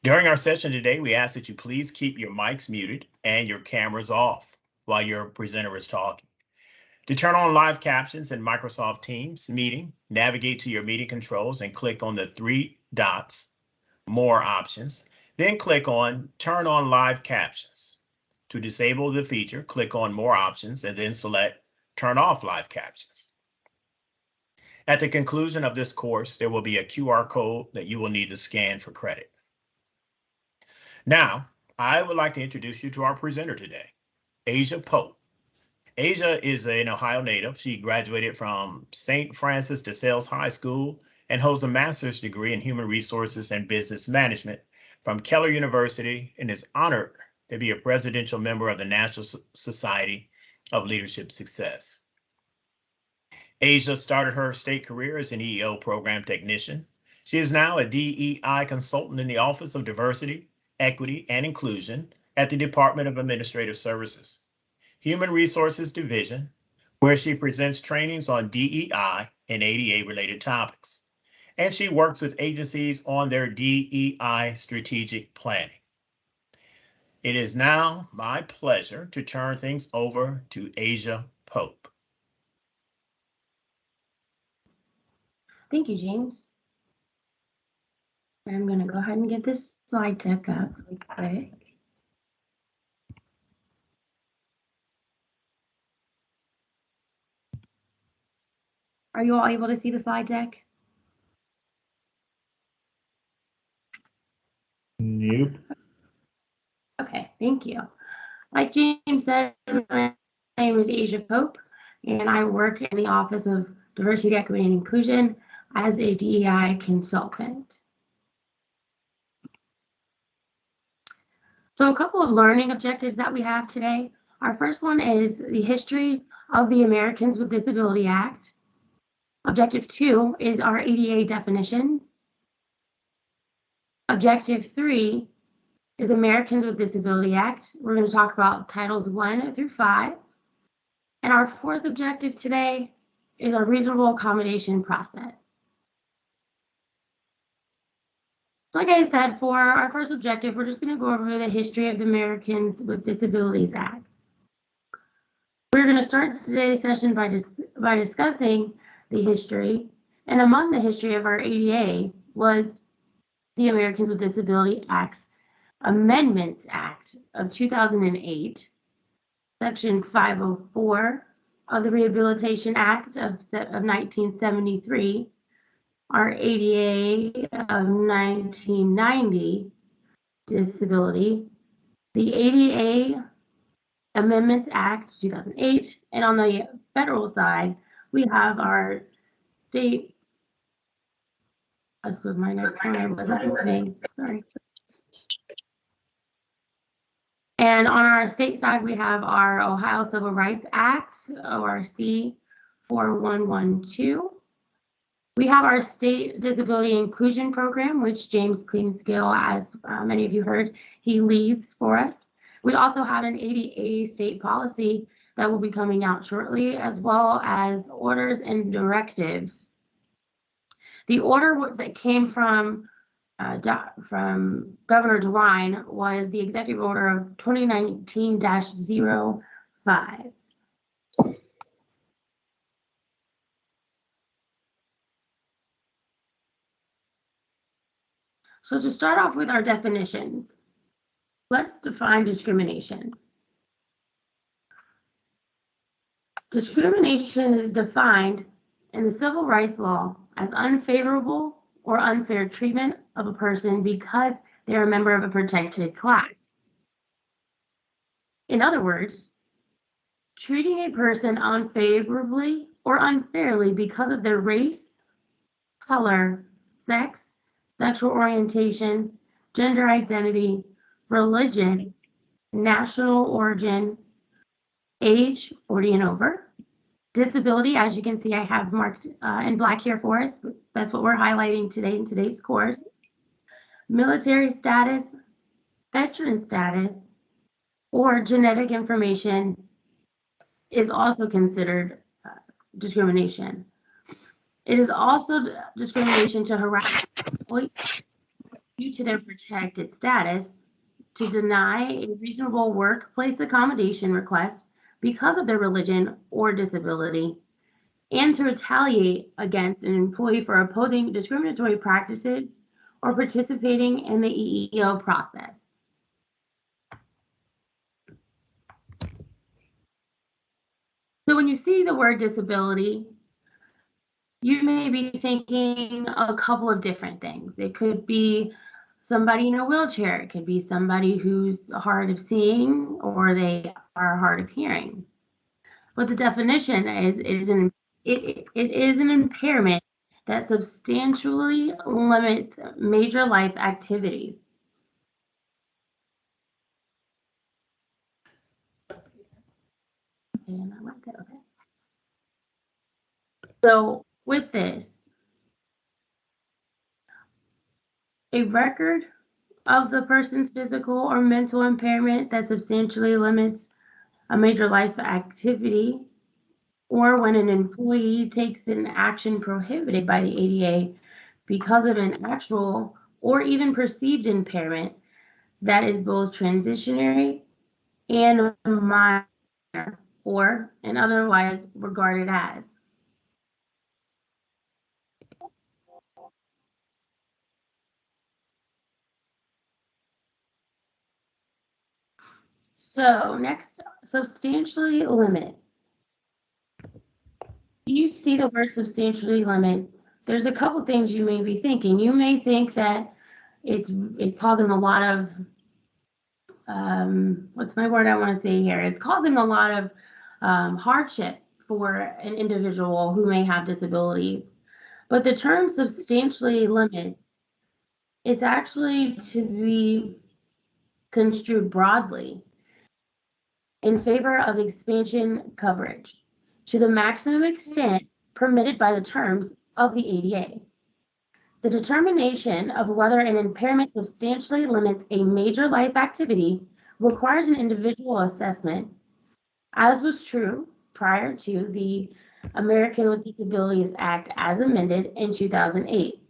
During our session today, we ask that you please keep your mics muted and your cameras off while your presenter is talking. To turn on live captions in Microsoft Teams meeting, navigate to your meeting controls and click on the three dots, More Options, then click on Turn on Live Captions. To disable the feature, click on More Options and then select Turn off Live Captions. At the conclusion of this course, there will be a QR code that you will need to scan for credit. Now, I would like to introduce you to our presenter today, Asia Pope. Asia is an Ohio native. She graduated from St. Francis de Sales High School and holds a master's degree in human resources and business management from Keller University and is honored to be a presidential member of the National Society of Leadership Success. Asia started her state career as an EEO program technician. She is now a DEI consultant in the Office of Diversity, Equity, and Inclusion at the Department of Administrative Services, Human Resources Division, where she presents trainings on DEI and ADA related topics. And she works with agencies on their DEI strategic planning. It is now my pleasure to turn things over to Asia Pope. Thank you, James. I'm going to go ahead and get this slide deck up really quick. Are you all able to see the slide deck? Nope. Okay, thank you. Like James said, my name is Asia Pope, and I work in the Office of Diversity, Equity, and Inclusion as a DEI consultant. So a couple of learning objectives that we have today. Our first one is the history of the Americans with Disabilities Act. Objective 2 is our ADA definitions. Objective 3 is Americans with Disabilities Act. We're going to talk about titles 1 through 5. And our fourth objective today is our reasonable accommodation process. So like I said, for our first objective, we're just going to go over the history of the Americans with Disabilities Act. We're going to start today's session by discussing the history. And among the history of our ADA was the Americans with Disabilities Act's Amendments Act of 2008, Section 504 of the Rehabilitation Act of 1973, our ADA of 1990 disability, the ADA Amendments Act 2008, and on the federal side, we have our state. This was my next one. I wasn't listening. Sorry. And on our state side, we have our Ohio Civil Rights Act, ORC 4112. We have our state disability inclusion program, which James Cleanskill, as many of you heard, he leads for us. We also have an ADA state policy that will be coming out shortly, as well as orders and directives. The order that came from Governor DeWine was the executive order of 2019-05. So to start off with our definitions, let's define discrimination. Discrimination is defined in the civil rights law as unfavorable or unfair treatment of a person because they're a member of a protected class. In other words, treating a person unfavorably or unfairly because of their race, color, sex, sexual orientation, gender identity, religion, national origin, age 40 and over, disability, as you can see, I have marked in black here for us. That's what we're highlighting today in today's course. Military status, veteran status, or genetic information is also considered discrimination. It is also discrimination to harass employees due to their protected status, to deny a reasonable workplace accommodation request because of their religion or disability, and to retaliate against an employee for opposing discriminatory practices or participating in the EEO process. So when you see the word disability, you may be thinking a couple of different things. It could be somebody in a wheelchair. It could be somebody who's hard of seeing, or they are hard of hearing. But the definition it is an impairment that substantially limits major life activities. And I like that. Okay. So with this, a record of the person's physical or mental impairment that substantially limits a major life activity, or when an employee takes an action prohibited by the ADA because of an actual or even perceived impairment that is both transitionary and minor, or and otherwise regarded as. So next, substantially limit. You see the word substantially limit. There's a couple things you may be thinking. You may think that it's causing a lot of what's my word I want to say here? It's causing a lot of hardship for an individual who may have disabilities. But the term substantially limit is actually to be construed broadly in favor of expansion coverage to the maximum extent permitted by the terms of the ADA. The determination of whether an impairment substantially limits a major life activity requires an individual assessment, as was true prior to the American with Disabilities Act as amended in 2008.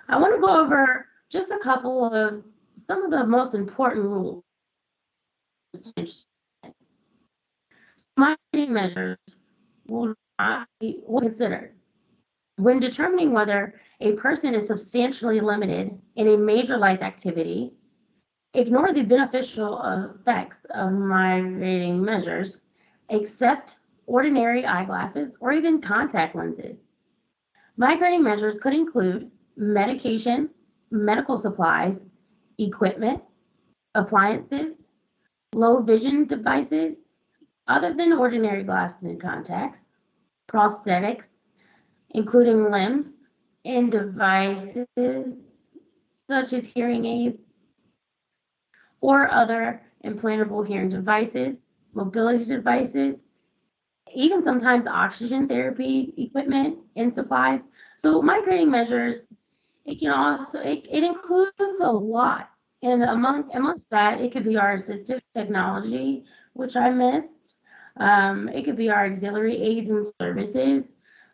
I want to go over just a couple of some of the most important rules. Mitigation measures will be considered when determining whether a person is substantially limited in a major life activity. Ignore the beneficial effects of migrating measures, except ordinary eyeglasses or even contact lenses. Migrating measures could include medication, medical supplies, equipment, appliances, low vision devices, other than ordinary glasses and contacts, prosthetics, including limbs, and devices such as hearing aids or other implantable hearing devices, mobility devices, even sometimes oxygen therapy equipment and supplies. So migrating measures, it can also, it includes a lot. And amongst that, it could be our assistive technology, which I missed. It could be our auxiliary aids and services,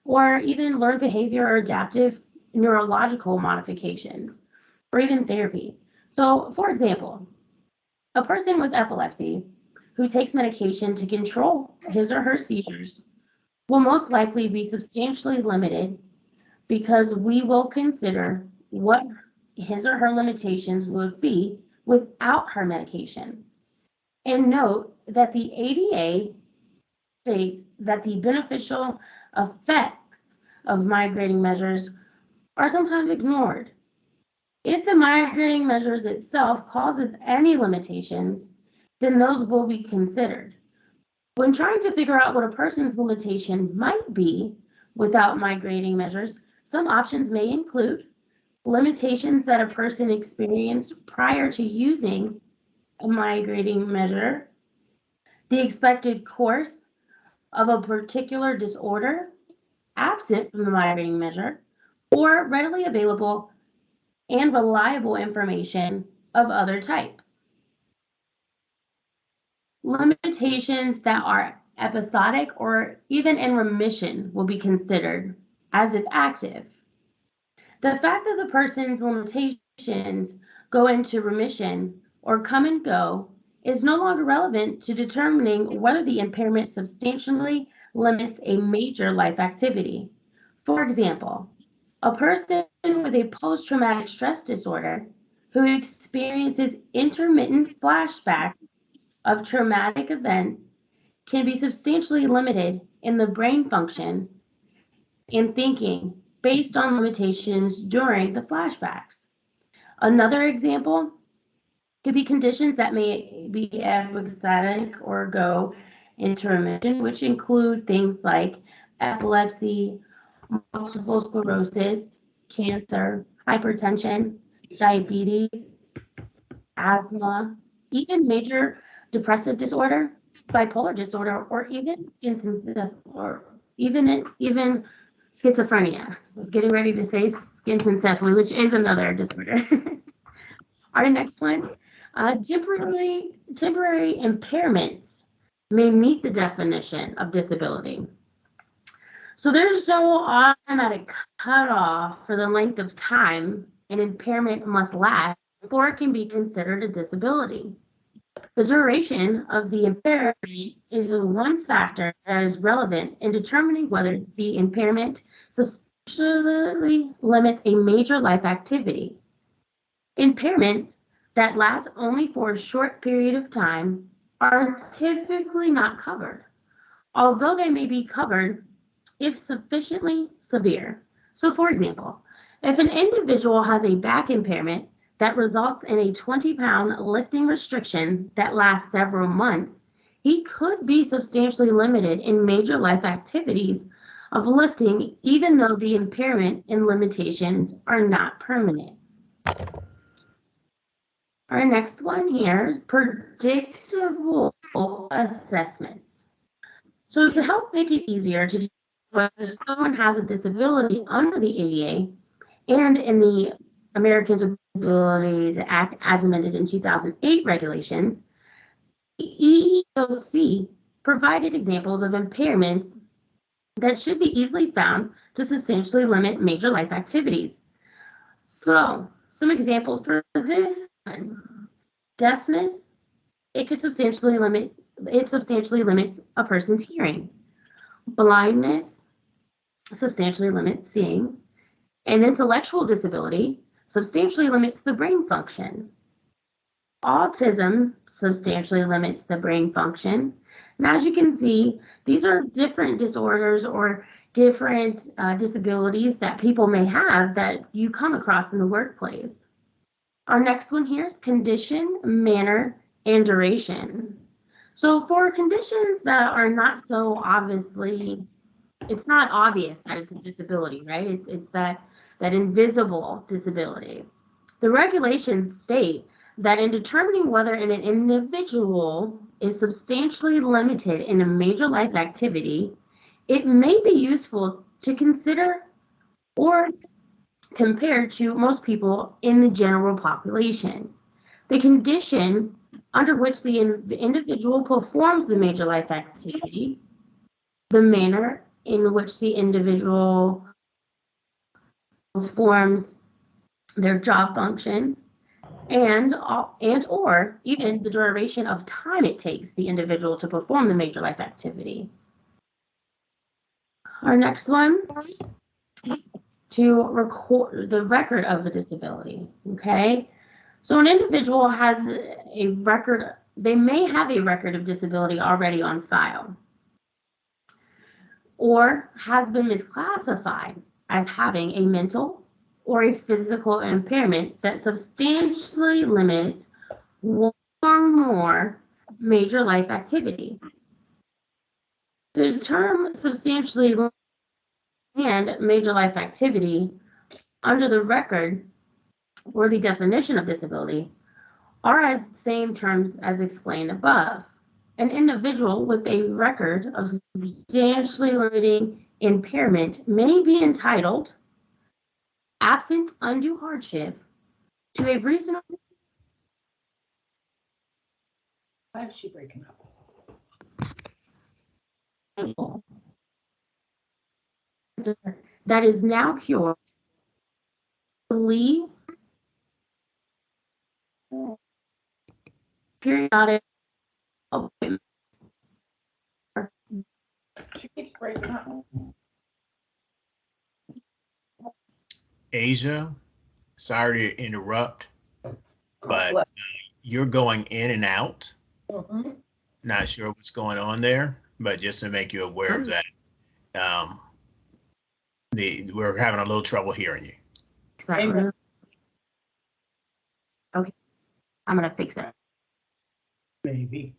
or even learned behavior or adaptive neurological modifications, or even therapy. So, for example, a person with epilepsy who takes medication to control his or her seizures will most likely be substantially limited because we will consider what his or her limitations would be without her medication. And note that the ADA states that the beneficial effects of migrating measures are sometimes ignored. If the migrating measures itself causes any limitations, then those will be considered. When trying to figure out what a person's limitation might be without migrating measures, some options may include limitations that a person experienced prior to using a migrating measure, the expected course of a particular disorder absent from the migrating measure, or readily available and reliable information of other types. Limitations that are episodic or even in remission will be considered as if active. The fact that the person's limitations go into remission or come and go is no longer relevant to determining whether the impairment substantially limits a major life activity. For example, a person with a post-traumatic stress disorder who experiences intermittent flashbacks of traumatic events can be substantially limited in the brain function and thinking based on limitations during the flashbacks. Another example could be conditions that may be episodic or go into remission, which include things like epilepsy, multiple sclerosis, cancer, hypertension, diabetes, asthma, even major depressive disorder, bipolar disorder, or even even schizophrenia. I was getting ready to say schizencephaly, which is another disorder. Our next one, temporary impairments may meet the definition of disability. So there's no automatic cutoff for the length of time an impairment must last before it can be considered a disability. The duration of the impairment is one factor that is relevant in determining whether the impairment substantially limits a major life activity. Impairments that last only for a short period of time are typically not covered, although they may be covered if sufficiently severe. So, for example, if an individual has a back impairment that results in a 20-pound lifting restriction that lasts several months, he could be substantially limited in major life activities of lifting, even though the impairment and limitations are not permanent. Our next one here is predictable assessments. So to help make it easier to determine whether someone has a disability under the ADA and in the Americans with Disabilities Act as amended in 2008 regulations, the EEOC provided examples of impairments that should be easily found to substantially limit major life activities. So, some examples for this one. Deafness, it substantially limits a person's hearing. Blindness substantially limits seeing. An intellectual disability substantially limits the brain function. Autism substantially limits the brain function. And as you can see, these are different disorders or different disabilities that people may have that you come across in the workplace. Our next one here is condition, manner, and duration. So for conditions that are not so obviously, it's not obvious that it's a disability, right? It's that invisible disability. The regulations state that in determining whether an individual is substantially limited in a major life activity, it may be useful to consider or compared to most people in the general population. The condition under which the individual performs the major life activity, the manner in which the individual performs their job function, and or even the duration of time it takes the individual to perform the major life activity. Our next one, to record the record of the disability, okay? So an individual has a record, they may have a record of disability already on file, or has been misclassified as having a mental or a physical impairment that substantially limits one or more major life activity. The term substantially and major life activity under the record or the definition of disability are as the same terms as explained above. An individual with a record of substantially limiting impairment may be entitled, absent undue hardship, to a reasonable. Why is she breaking up? That is now cured believe periodic appointments She keeps breaking up. Asia, sorry to interrupt, God but bless. you're going in and out. Mhm. Not sure what's going on there, but just to make you aware of that, we're having a little trouble hearing you. Amen. Okay, I'm gonna fix it. Maybe.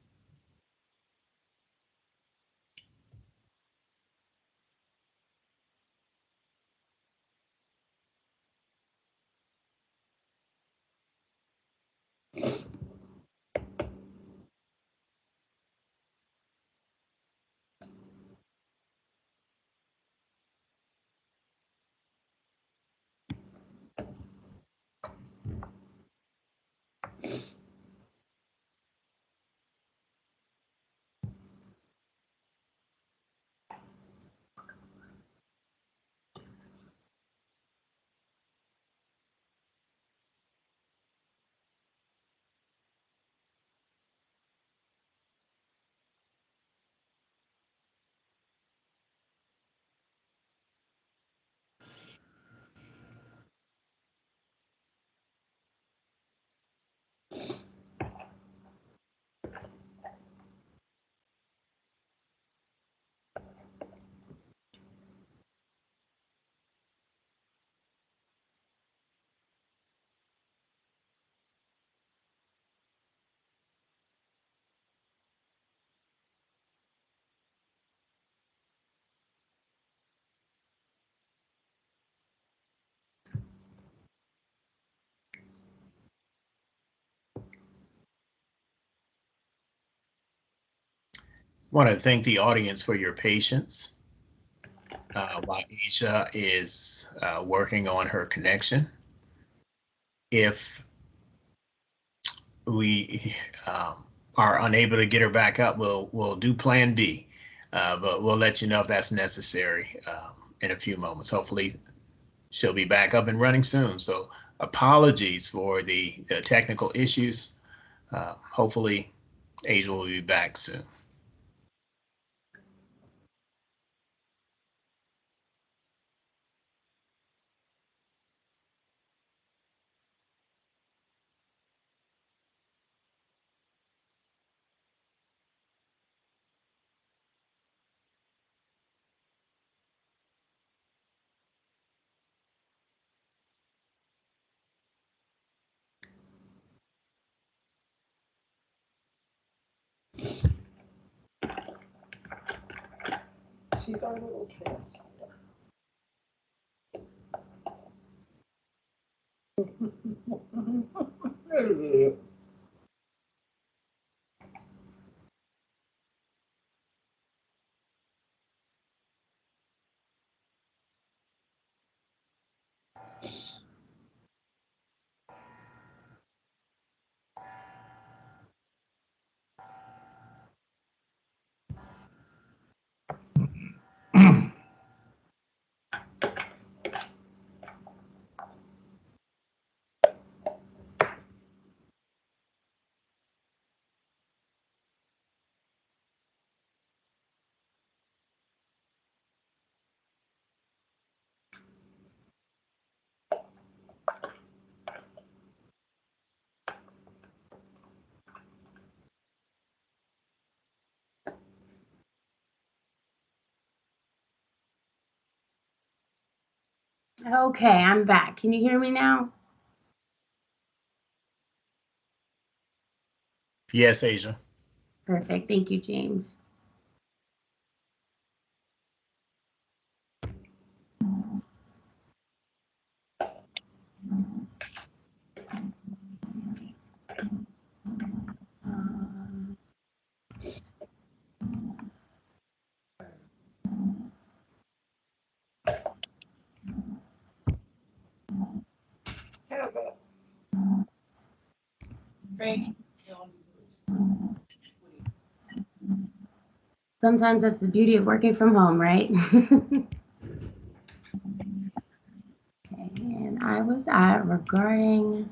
Want to thank the audience for your patience while Asia is working on her connection. If we are unable to get her back up, we'll do Plan B, but we'll let you know if that's necessary in a few moments. Hopefully, she'll be back up and running soon. So apologies for the technical issues. Hopefully, Asia will be back soon. She's got a little chance. Okay, I'm back. Can you hear me now? Yes, Asia. Perfect. Thank you, James. Sometimes that's the beauty of working from home, right? Okay, and I was at regarding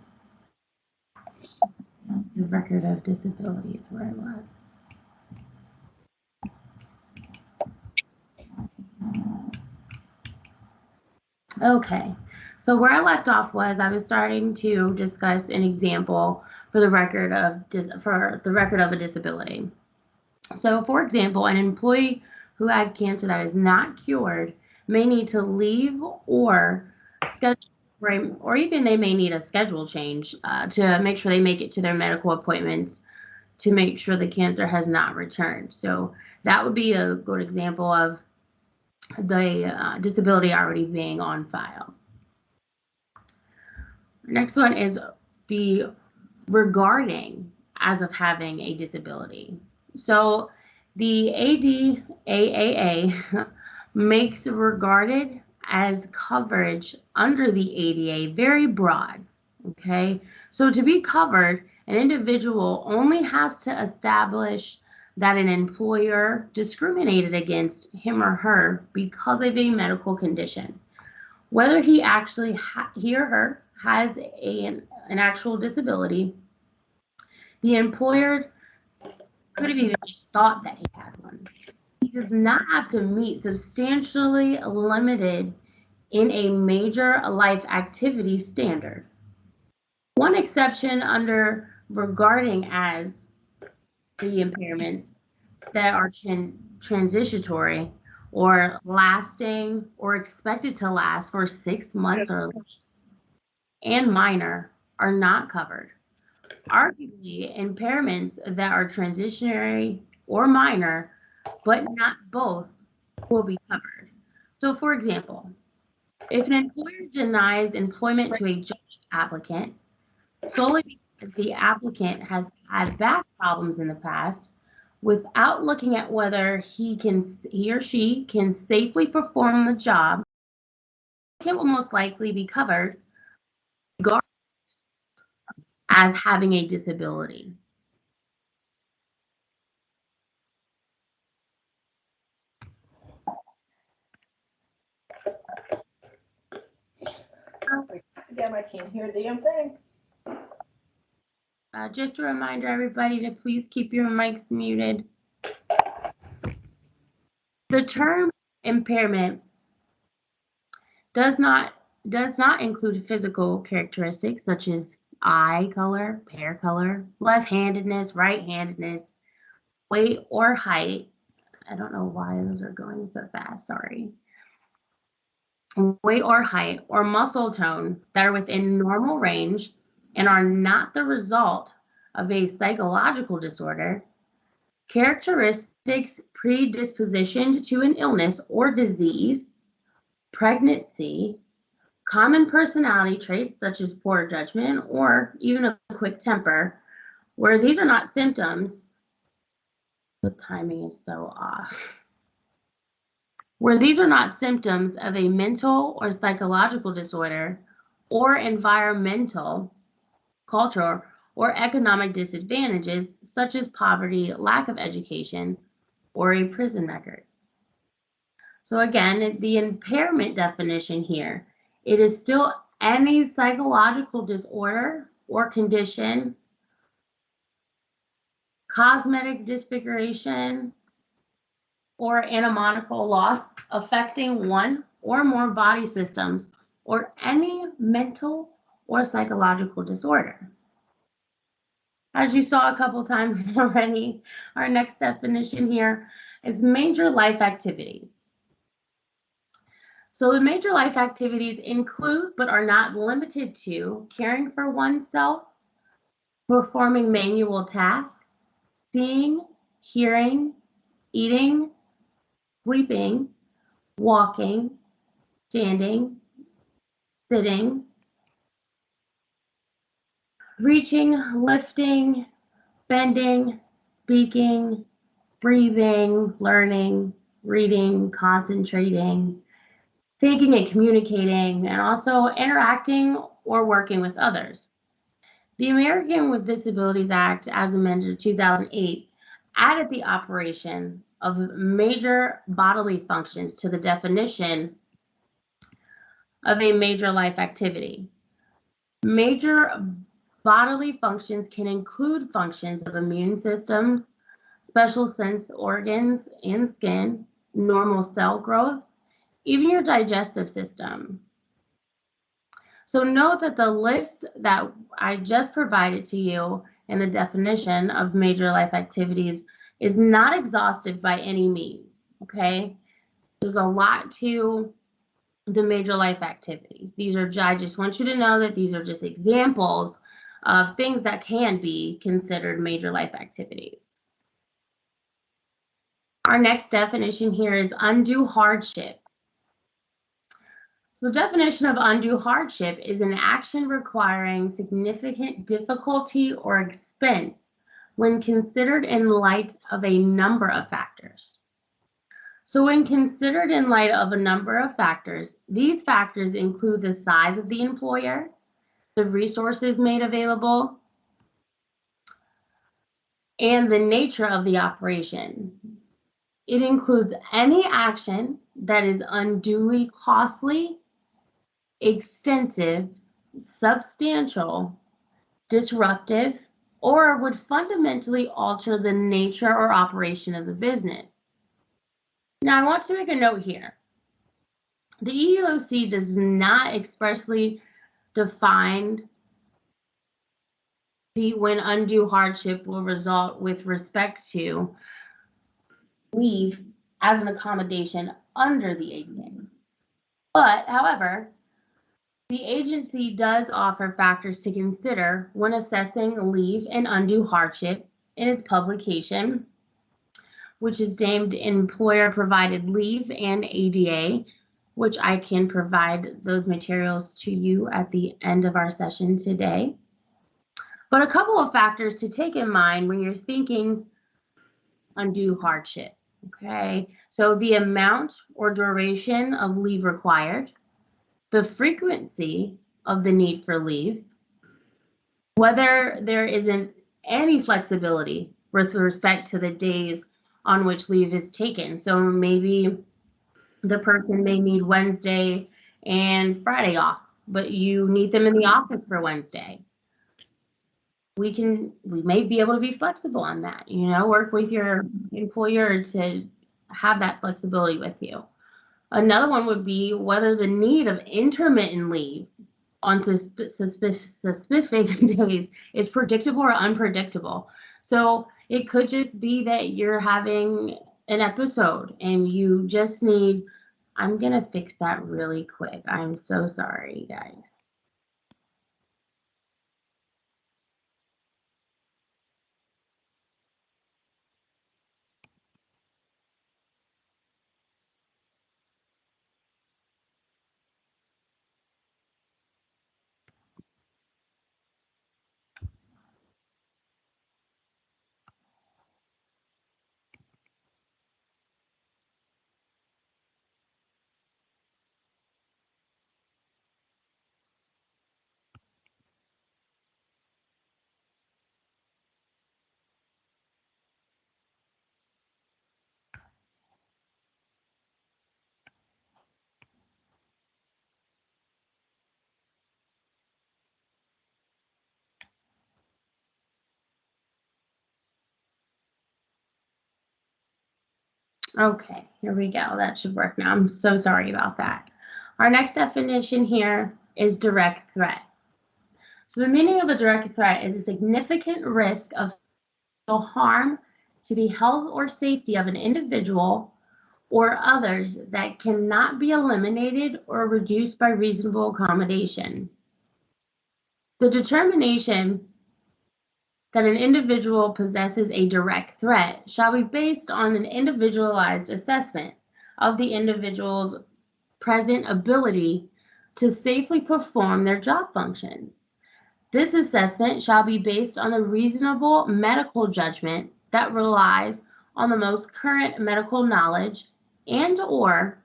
the record of disabilities where I was. Okay, so where I left off was I was starting to discuss an example for the record of a disability. So, for example, an employee who had cancer that is not cured may need to leave or schedule, or even they may need a schedule change to make sure they make it to their medical appointments to make sure the cancer has not returned. So that would be a good example of the disability already being on file. Next one is the regarding as of having a disability. So the ADAAA makes regarded as coverage under the ADA very broad. Okay, so to be covered, an individual only has to establish that an employer discriminated against him or her because of a medical condition. Whether he actually, he or her has an actual disability, the employer could have even just thought that he had one. He does not have to meet substantially limited in a major life activity standard. One exception under regarding as the impairments that are transitory or lasting or expected to last for 6 months or less and minor are not covered. Arguably, impairments that are transitionary or minor, but not both, will be covered. So, for example, if an employer denies employment to a job applicant solely because the applicant has had back problems in the past, without looking at whether he or she can safely perform the job, it will most likely be covered as having a disability. Damn, I can't hear the damn thing. Just a reminder, everybody, to please keep your mics muted. The term impairment does not include physical characteristics such as eye color, hair color, left-handedness, right-handedness, weight or height. I don't know why those are going so fast, sorry. Weight or height or muscle tone that are within normal range and are not the result of a psychological disorder, characteristics predispositioned to an illness or disease, pregnancy, common personality traits such as poor judgment or even a quick temper, where these are not symptoms, the timing is so off. Where these are not symptoms of a mental or psychological disorder or environmental, cultural, or economic disadvantages such as poverty, lack of education, or a prison record. So again, the impairment definition here, it is still any psychological disorder or condition, cosmetic disfiguration, or anatomical loss affecting one or more body systems, or any mental or psychological disorder. As you saw a couple times already, our next definition here is major life activities. So the major life activities include, but are not limited to, caring for oneself, performing manual tasks, seeing, hearing, eating, sleeping, walking, standing, sitting, reaching, lifting, bending, speaking, breathing, learning, reading, concentrating, thinking and communicating, and also interacting or working with others. The American with Disabilities Act, as amended in 2008, added the operation of major bodily functions to the definition of a major life activity. Major bodily functions can include functions of immune systems, special sense organs and skin, normal cell growth, even your digestive system. So note that the list that I just provided to you and the definition of major life activities is not exhaustive by any means, okay? There's a lot to the major life activities. I just want you to know that these are just examples of things that can be considered major life activities. Our next definition here is undue hardship. So the definition of undue hardship is an action requiring significant difficulty or expense when considered in light of a number of factors. So when considered in light of a number of factors, these factors include the size of the employer, the resources made available, and the nature of the operation. It includes any action that is unduly costly, extensive, substantial, disruptive, or would fundamentally alter the nature or operation of the business. Now, I want to make a note here. The EEOC does not expressly define when undue hardship will result with respect to leave as an accommodation under the ADA. But, however, the agency does offer factors to consider when assessing leave and undue hardship in its publication, which is named Employer Provided Leave and ADA, which I can provide those materials to you at the end of our session today. But a couple of factors to take in mind when you're thinking undue hardship, okay? So the amount or duration of leave required, the frequency of the need for leave, whether there isn't any flexibility with respect to the days on which leave is taken. So maybe the person may need Wednesday and Friday off, but you need them in the office for Wednesday. We may be able to be flexible on that, work with your employer to have that flexibility with you. Another one would be whether the need of intermittent leave on specific days is predictable or unpredictable. So it could just be that you're having an episode and you just need, I'm going to fix that really quick. I'm so sorry, guys. Okay, here we go. That should work now. I'm so sorry about that. Our next definition here is direct threat. So the meaning of a direct threat is a significant risk of harm to the health or safety of an individual or others that cannot be eliminated or reduced by reasonable accommodation. The determination that an individual possesses a direct threat shall be based on an individualized assessment of the individual's present ability to safely perform their job functions. This assessment shall be based on a reasonable medical judgment that relies on the most current medical knowledge and/or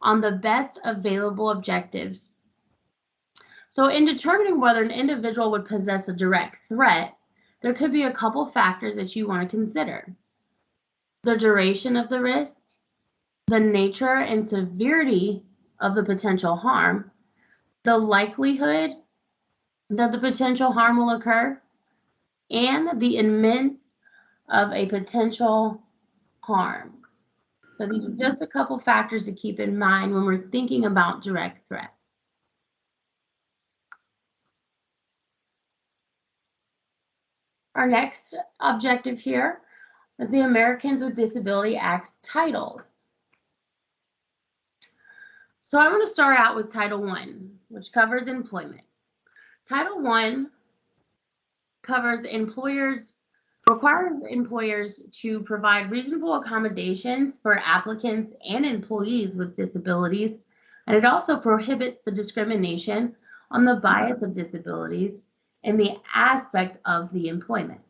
on the best available objectives. So in determining whether an individual would possess a direct threat, there could be a couple factors that you want to consider. The duration of the risk, the nature and severity of the potential harm, the likelihood that the potential harm will occur, and the imminence of a potential harm. So these are just a couple factors to keep in mind when we're thinking about direct threat. Our next objective here is the Americans with Disabilities Act's titles. So I want to start out with Title I, which covers employment. Title I requires employers to provide reasonable accommodations for applicants and employees with disabilities, and it also prohibits the discrimination on the bias of disabilities and the aspect of the employment.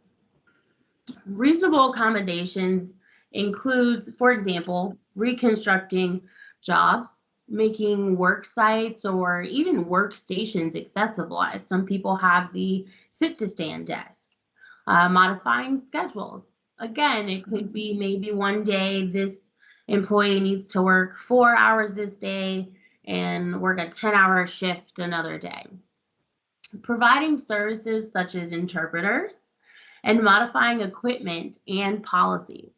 Reasonable accommodations includes, for example, reconstructing jobs, making work sites or even workstations accessible, as some people have the sit-to-stand desk. Modifying schedules. Again, it could be maybe one day this employee needs to work 4 hours this day and work a 10-hour shift another day. Providing services such as interpreters and modifying equipment and policies.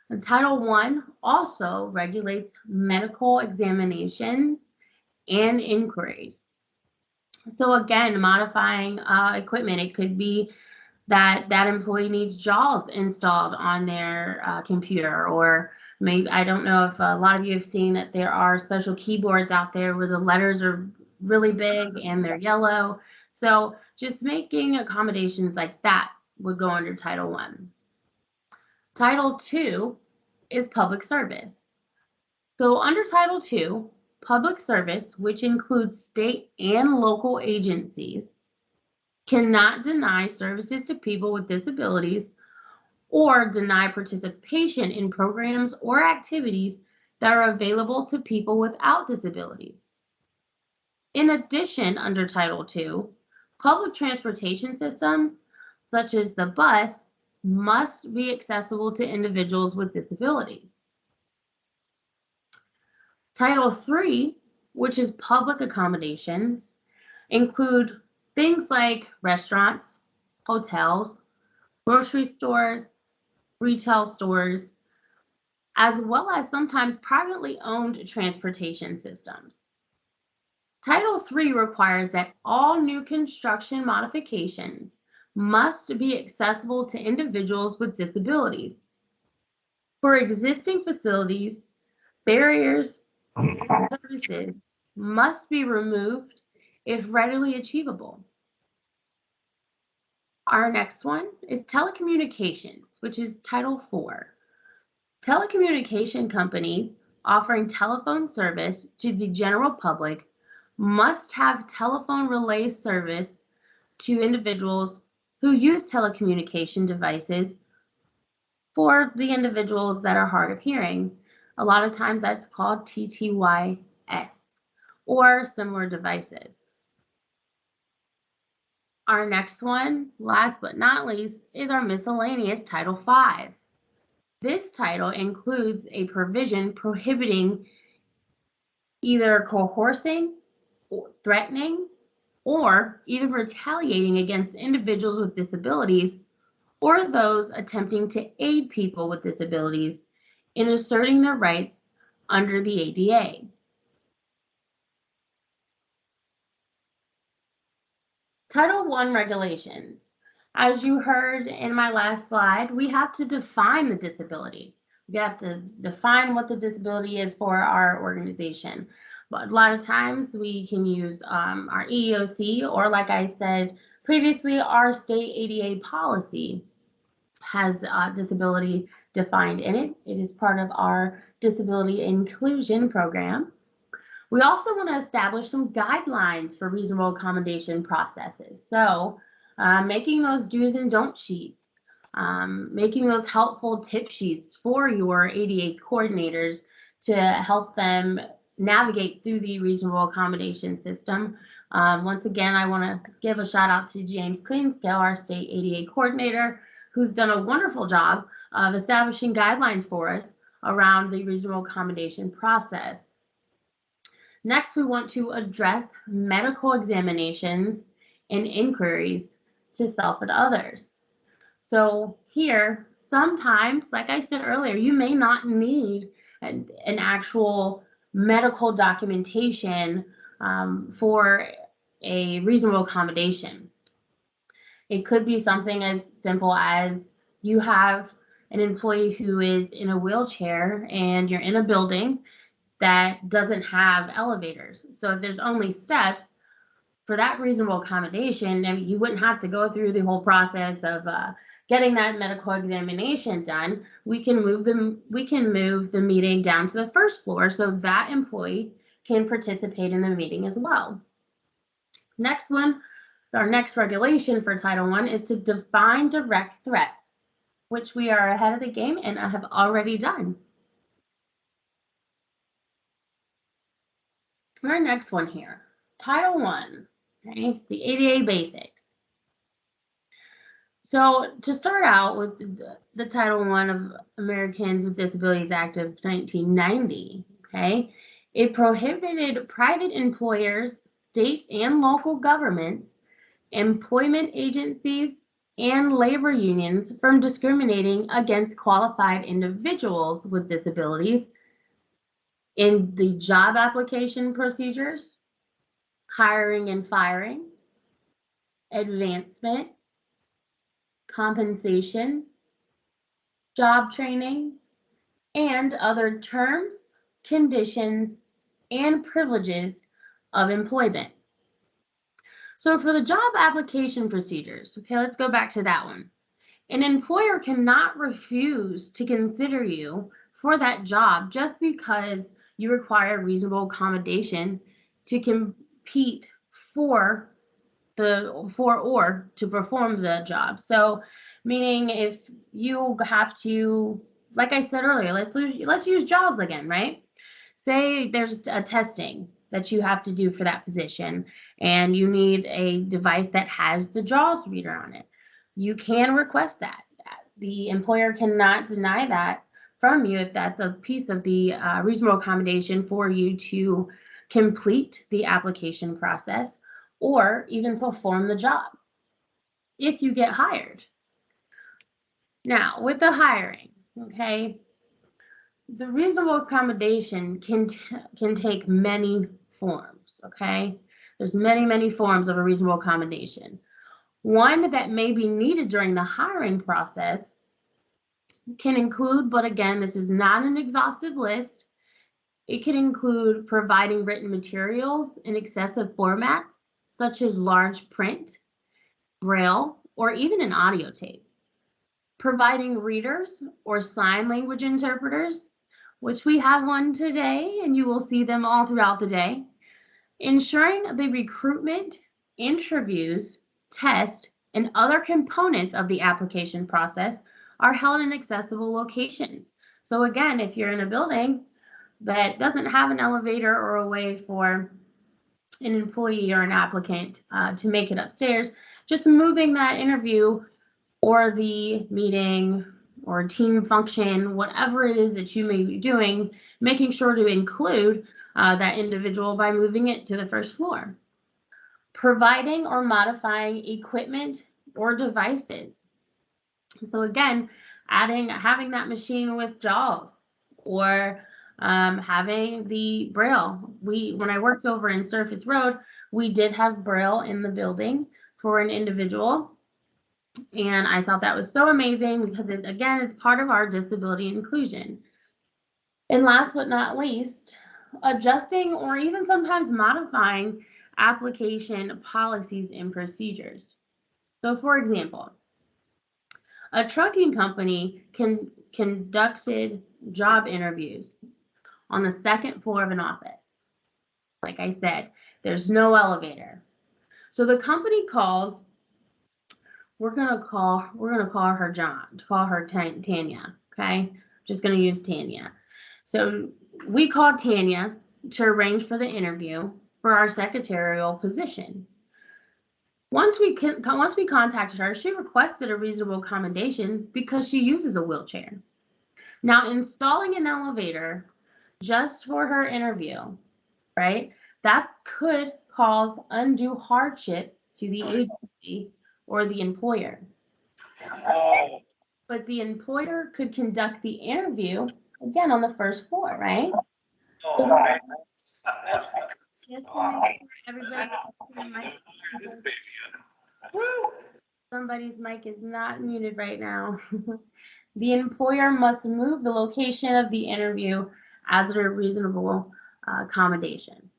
And Title I also regulates medical examinations and inquiries. So again, modifying equipment, it could be that employee needs JAWS installed on their computer, or maybe, I don't know if a lot of you have seen that there are special keyboards out there where the letters are really big and they're yellow. So just making accommodations like that would go under Title I. Title II is public service. So under Title II, public service, which includes state and local agencies, cannot deny services to people with disabilities or deny participation in programs or activities that are available to people without disabilities. In addition, under Title II, public transportation systems, such as the bus, must be accessible to individuals with disabilities. Title III, which is public accommodations, include things like restaurants, hotels, grocery stores, retail stores, as well as sometimes privately owned transportation systems. Title III requires that all new construction modifications must be accessible to individuals with disabilities. For existing facilities, barriers and services must be removed if readily achievable. Our next one is telecommunications, which is Title IV. Telecommunication companies offering telephone service to the general public must have telephone relay service to individuals who use telecommunication devices for the individuals that are hard of hearing. A lot of times that's called TTYS or similar devices. Our next one, last but not least, is our miscellaneous Title V. This title includes a provision prohibiting either coercing, threatening, or even retaliating against individuals with disabilities or those attempting to aid people with disabilities in asserting their rights under the ADA. Title I regulations. As you heard in my last slide, we have to define the disability. We have to define what the disability is for our organization. But a lot of times we can use our EEOC, or like I said previously, our state ADA policy has disability defined in it. It is part of our disability inclusion program. We also want to establish some guidelines for reasonable accommodation processes. So making those do's and don't sheets, making those helpful tip sheets for your ADA coordinators to help them navigate through the reasonable accommodation system. Once again, I want to give a shout out to James Cleanscale, our state ADA coordinator, who's done a wonderful job of establishing guidelines for us around the reasonable accommodation process. Next, we want to address medical examinations and inquiries to self and others. So here, sometimes, like I said earlier, you may not need an actual medical documentation for a reasonable accommodation. It could be something as simple as you have an employee who is in a wheelchair and you're in a building that doesn't have elevators. So if there's only steps, for that reasonable accommodation, I mean, you wouldn't have to go through the whole process of getting that medical examination done. We can move the meeting down to the first floor so that employee can participate in the meeting as well. Next one, our next regulation for Title I is to define direct threat, which we are ahead of the game and I have already done. Our next one here, Title I, okay, the ADA basics. So to start out with the Title I of Americans with Disabilities Act of 1990, okay, it prohibited private employers, state and local governments, employment agencies, and labor unions from discriminating against qualified individuals with disabilities in the job application procedures, hiring and firing, advancement, compensation, job training, and other terms, conditions, and privileges of employment. So for the job application procedures, okay, let's go back to that one. An employer cannot refuse to consider you for that job just because you require reasonable accommodation to compete for or to perform the job. So meaning if you have to, like I said earlier, let's use jobs again, right? Say there's a testing that you have to do for that position and you need a device that has the JAWS reader on it. You can request that. The employer cannot deny that from you if that's a piece of the reasonable accommodation for you to complete the application process or even perform the job if you get hired. Now, with the hiring, okay, the reasonable accommodation can take many forms, okay? There's many forms of a reasonable accommodation. One that may be needed during the hiring process can include, but again, this is not an exhaustive list. It can include providing written materials in excessive format, such as large print, braille, or even an audio tape. Providing readers or sign language interpreters, which we have one today, and you will see them all throughout the day. Ensuring the recruitment, interviews, test, and other components of the application process are held in accessible locations. So again, if you're in a building that doesn't have an elevator or a way for an employee or an applicant to make it upstairs, just moving that interview or the meeting or team function, whatever it is that you may be doing, making sure to include that individual by moving it to the first floor. Providing or modifying equipment or devices. So again, having that machine with JAWS or having the Braille. When I worked over in Surface Road, we did have Braille in the building for an individual. And I thought that was so amazing because it, again, it's part of our disability inclusion. And last but not least, adjusting or even sometimes modifying application policies and procedures. So for example, a trucking company conducted job interviews on the second floor of an office. Like I said, there's no elevator. So the company calls, we're gonna call her Tanya, okay? Just gonna use Tanya. So we called Tanya to arrange for the interview for our secretarial position. Once we contacted her, she requested a reasonable accommodation because she uses a wheelchair. Now, installing an elevator just for her interview right? That could cause undue hardship to the agency or the employer. But the employer could conduct the interview again on the first floor, right? Just to make sure everybody, somebody's mic is not muted right now. The employer must move the location of the interview as a reasonable accommodation.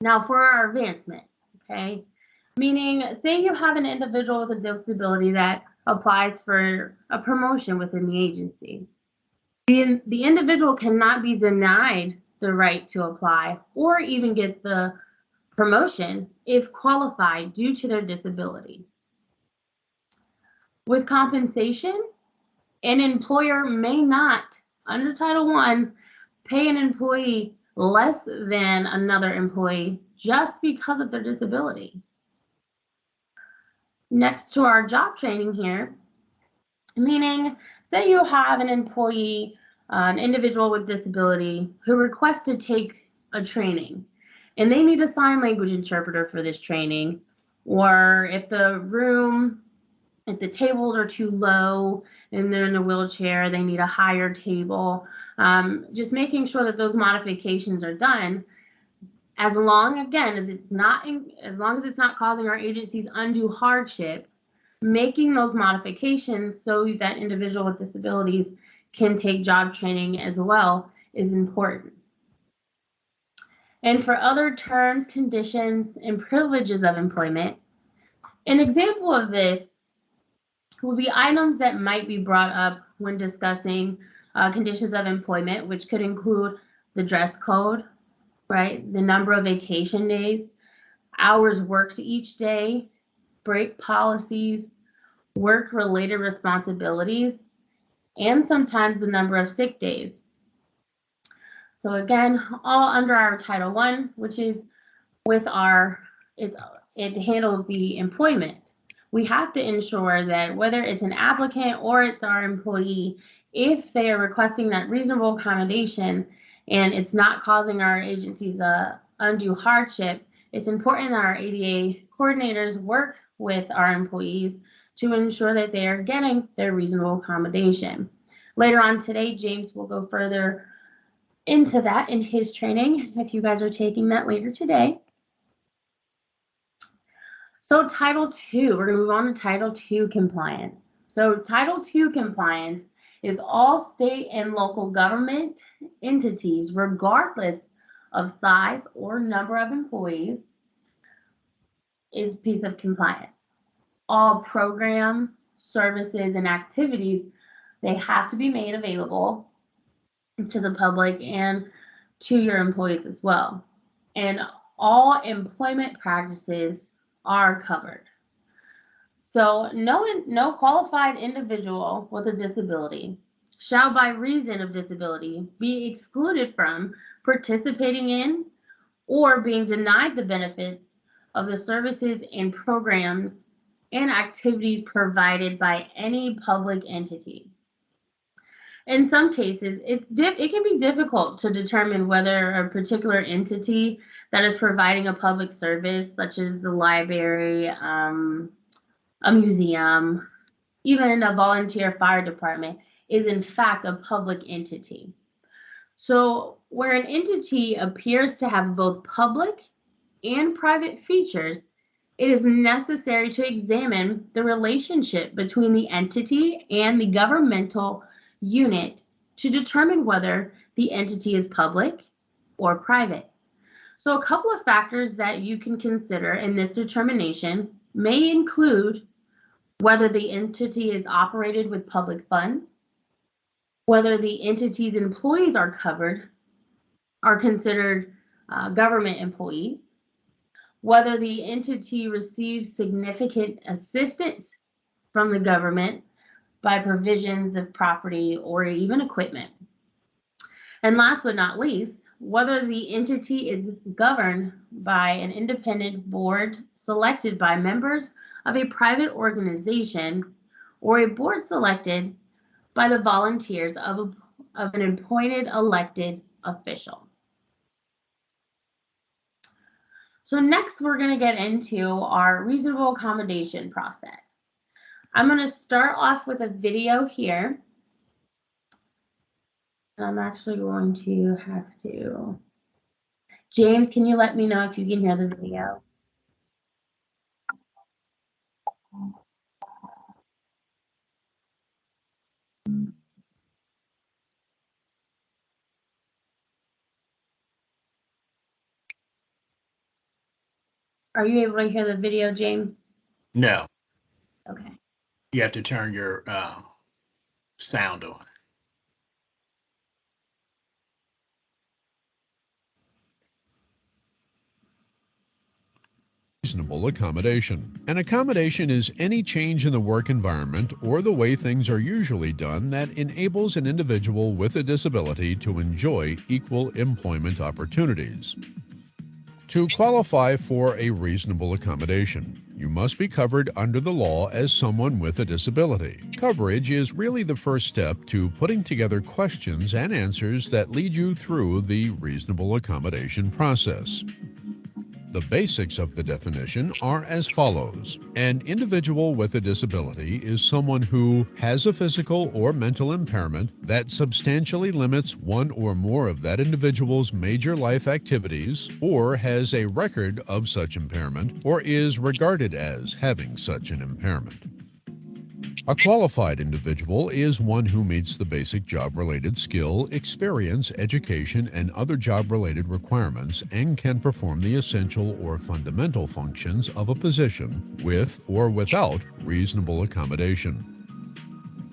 Now for our advancement, okay? Meaning, say you have an individual with a disability that applies for a promotion within the agency. The individual cannot be denied the right to apply or even get the promotion if qualified due to their disability. With compensation, an employer may not, under Title I, pay an employee less than another employee just because of their disability. Next to our job training here, meaning that you have an employee, an individual with disability who requests to take a training and they need a sign language interpreter for this training, or if the tables are too low and they're in a wheelchair, they need a higher table. Just making sure that those modifications are done, as long as it's not causing our agencies undue hardship. Making those modifications so that individual with disabilities can take job training as well is important. And for other terms, conditions, and privileges of employment, an example of this will be items that might be brought up when discussing conditions of employment, which could include the dress code, right? The number of vacation days, hours worked each day, break policies, work-related responsibilities, and sometimes the number of sick days. So again, all under our Title I, which is with it handles the employment. We have to ensure that whether it's an applicant or it's our employee, if they are requesting that reasonable accommodation and it's not causing our agencies undue hardship, it's important that our ADA coordinators work with our employees to ensure that they are getting their reasonable accommodation. Later on today, James will go further into that in his training, if you guys are taking that later today. So Title II, we're going to move on to Title II compliance. So Title II compliance is all state and local government entities, regardless of size or number of employees, is a piece of compliance. All programs, services, and activities, they have to be made available to the public and to your employees as well. And all employment practices are covered. So no qualified individual with a disability shall by reason of disability be excluded from participating in or being denied the benefits of the services and programs and activities provided by any public entity. In some cases, it can be difficult to determine whether a particular entity that is providing a public service, such as the library, a museum, even a volunteer fire department, is in fact a public entity. So where an entity appears to have both public and private features, it is necessary to examine the relationship between the entity and the governmental unit to determine whether the entity is public or private. So a couple of factors that you can consider in this determination may include whether the entity is operated with public funds, whether the entity's employees are considered government employees, whether the entity receives significant assistance from the government by provisions of property or even equipment. And last but not least, whether the entity is governed by an independent board selected by members of a private organization or a board selected by the volunteers of an appointed elected official. So next we're going to get into our reasonable accommodation process. I'm going to start off with a video here. I'm actually going to have to. James, can you let me know if you can hear the video? Are you able to hear the video, James? No, Okay. you have to turn your sound on. Reasonable accommodation. An accommodation is any change in the work environment or the way things are usually done that enables an individual with a disability to enjoy equal employment opportunities. To qualify for a reasonable accommodation, you must be covered under the law as someone with a disability. Coverage is really the first step to putting together questions and answers that lead you through the reasonable accommodation process. The basics of the definition are as follows. An individual with a disability is someone who has a physical or mental impairment that substantially limits one or more of that individual's major life activities, or has a record of such impairment, or is regarded as having such an impairment. A qualified individual is one who meets the basic job-related skill, experience, education, and other job-related requirements and can perform the essential or fundamental functions of a position with or without reasonable accommodation.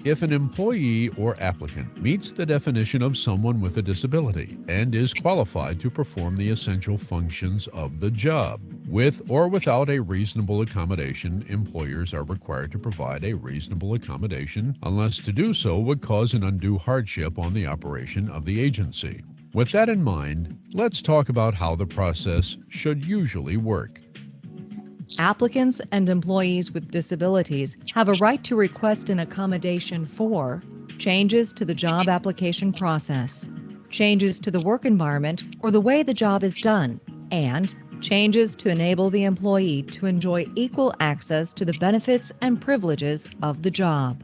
If an employee or applicant meets the definition of someone with a disability and is qualified to perform the essential functions of the job, with or without a reasonable accommodation, employers are required to provide a reasonable accommodation unless to do so would cause an undue hardship on the operation of the agency. With that in mind, let's talk about how the process should usually work. Applicants and employees with disabilities have a right to request an accommodation for changes to the job application process, changes to the work environment or the way the job is done, and changes to enable the employee to enjoy equal access to the benefits and privileges of the job.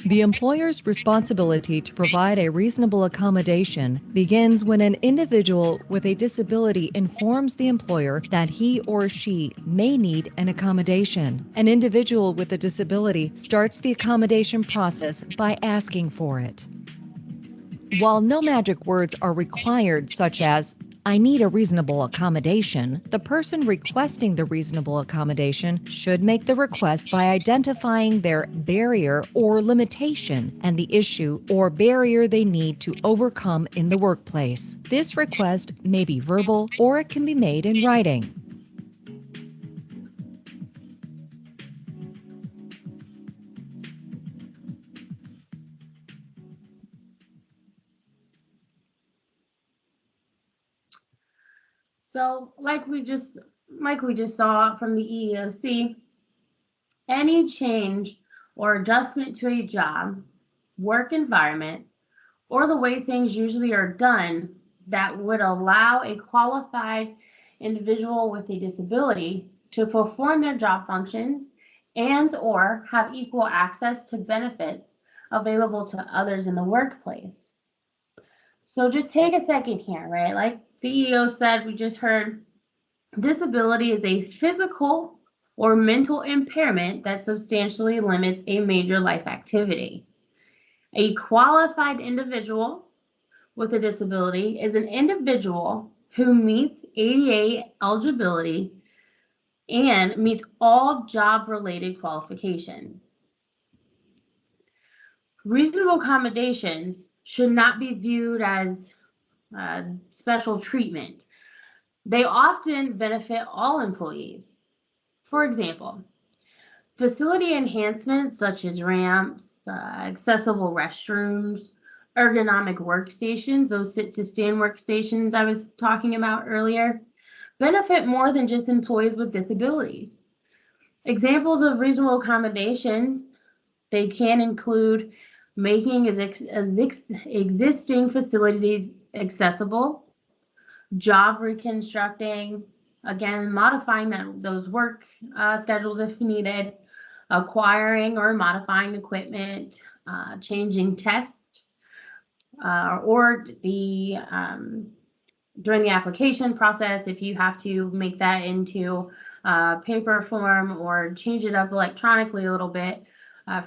The employer's responsibility to provide a reasonable accommodation begins when an individual with a disability informs the employer that he or she may need an accommodation. An individual with a disability starts the accommodation process by asking for it. While no magic words are required, such as, "I need a reasonable accommodation," the person requesting the reasonable accommodation should make the request by identifying their barrier or limitation and the issue or barrier they need to overcome in the workplace. This request may be verbal or it can be made in writing. So like we just saw from the EEOC, any change or adjustment to a job, work environment, or the way things usually are done that would allow a qualified individual with a disability to perform their job functions and or have equal access to benefits available to others in the workplace. So just take a second here, right? Like the EEO said, we just heard disability is a physical or mental impairment that substantially limits a major life activity. A qualified individual with a disability is an individual who meets ADA eligibility and meets all job-related qualifications. Reasonable accommodations should not be viewed as special treatment. They often benefit all employees. For example, facility enhancements such as ramps, accessible restrooms, ergonomic workstations, those sit-to-stand workstations I was talking about earlier, benefit more than just employees with disabilities. Examples of reasonable accommodations, they can include making existing facilities accessible, job reconstructing, again, modifying those work schedules if needed, acquiring or modifying equipment, changing tests, or during the application process, if you have to make that into paper form or change it up electronically a little bit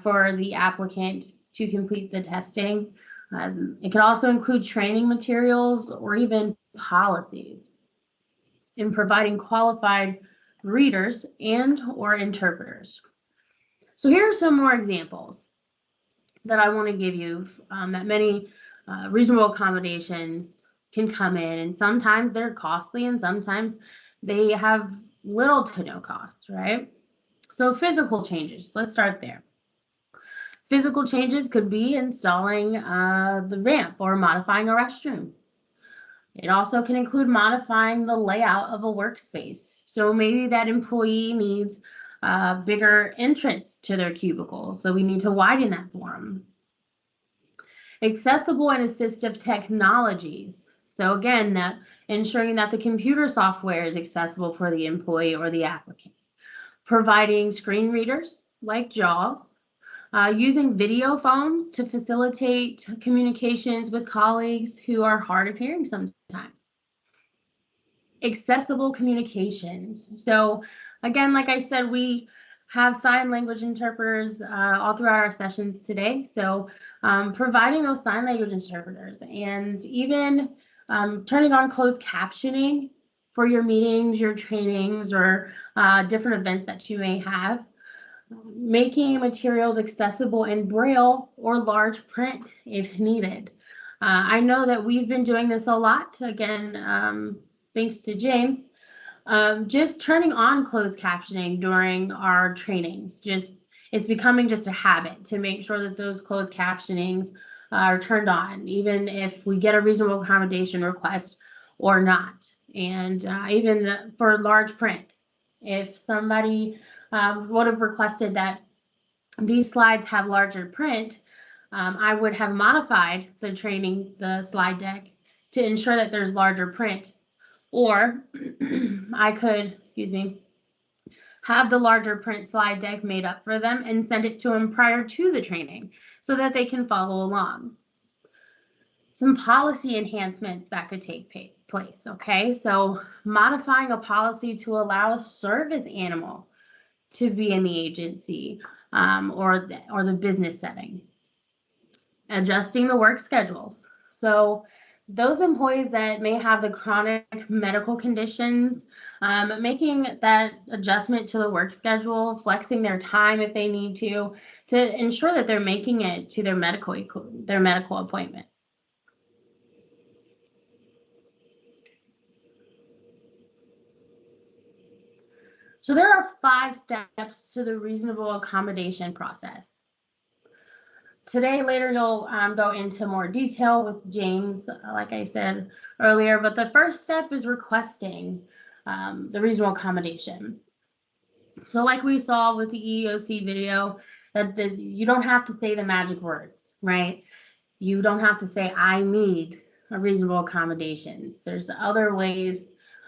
for the applicant to complete the testing. It can also include training materials or even policies in providing qualified readers and or interpreters. So here are some more examples that I want to give you that many reasonable accommodations can come in, and sometimes they're costly and sometimes they have little to no cost, right? So physical changes, let's start there. Physical changes could be installing the ramp or modifying a restroom. It also can include modifying the layout of a workspace. So maybe that employee needs a bigger entrance to their cubicle, so we need to widen that for them. Accessible and assistive technologies. So again, that ensuring that the computer software is accessible for the employee or the applicant. Providing screen readers like JAWS. Using video phones to facilitate communications with colleagues who are hard of hearing sometimes. Accessible communications. So again, like I said, we have sign language interpreters all throughout our sessions today. So providing those sign language interpreters and even turning on closed captioning for your meetings, your trainings, or different events that you may have. Making materials accessible in Braille or large print if needed. I know that we've been doing this a lot, again, thanks to James, just turning on closed captioning during our trainings. It's becoming just a habit to make sure that those closed captionings are turned on, even if we get a reasonable accommodation request or not. And even for large print, if somebody would have requested that these slides have larger print, I would have modified the slide deck to ensure that there's larger print. Or I could, have the larger print slide deck made up for them and send it to them prior to the training so that they can follow along. Some policy enhancements that could take place, okay? So modifying a policy to allow a service animal to be in the agency or the business setting. Adjusting the work schedules. So those employees that may have the chronic medical conditions, making that adjustment to the work schedule, flexing their time if they need to ensure that they're making it to their medical appointment. So there are 5 steps to the reasonable accommodation process. Today, later, you'll go into more detail with James, like I said earlier, but the first step is requesting the reasonable accommodation. So like we saw with the EEOC video, you don't have to say the magic words, right? You don't have to say, I need a reasonable accommodation. There's other ways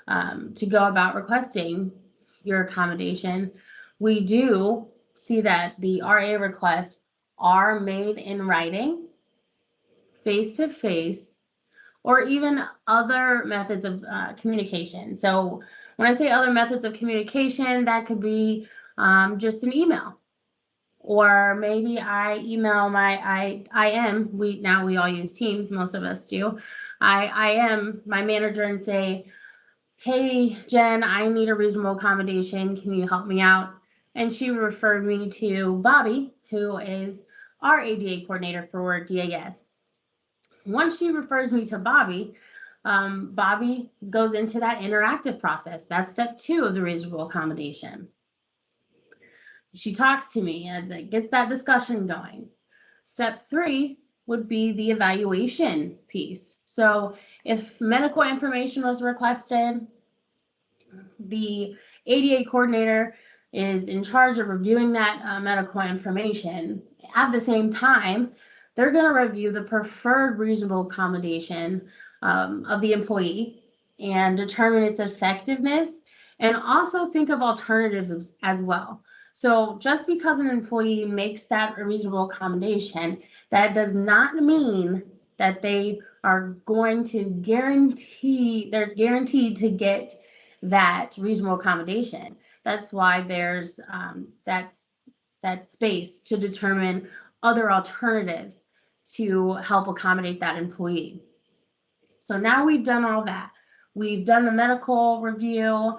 to go about requesting your accommodation. We do see that the RA requests are made in writing, face-to-face, or even other methods of communication. So when I say other methods of communication, that could be just an email, or maybe I email my IM. We all use Teams, most of us do. I am my manager and say, hey, Jen, I need a reasonable accommodation. Can you help me out? And she referred me to Bobby, who is our ADA coordinator for DAS. Once she refers me to Bobby, Bobby goes into that interactive process. That's step 2 of the reasonable accommodation. She talks to me and gets that discussion going. Step 3 would be the evaluation piece. So if medical information was requested, the ADA coordinator is in charge of reviewing that medical information. At the same time, they're going to review the preferred reasonable accommodation of the employee and determine its effectiveness And also think of alternatives as well. So just because an employee makes that a reasonable accommodation, that does not mean that they are going to they're guaranteed to get that reasonable accommodation. That's why there's that space to determine other alternatives to help accommodate that employee. So now we've done all that. We've done the medical review.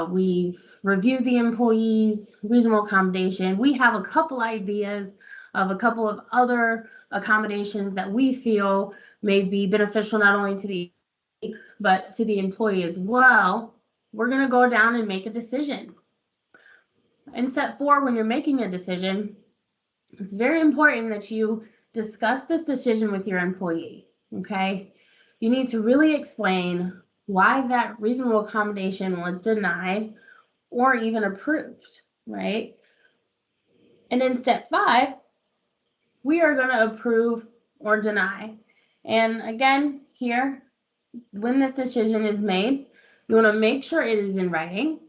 We've reviewed the employee's reasonable accommodation. We have a couple ideas of a couple of other accommodations that we feel may be beneficial not only to the but to the employee as well. We're going to go down and make a decision. In step 4, when you're making a decision, it's very important that you discuss this decision with your employee, okay? You need to really explain why that reasonable accommodation was denied or even approved, right? And in step 5, we are going to approve or deny. And again, here, when this decision is made, you want to make sure it is in writing.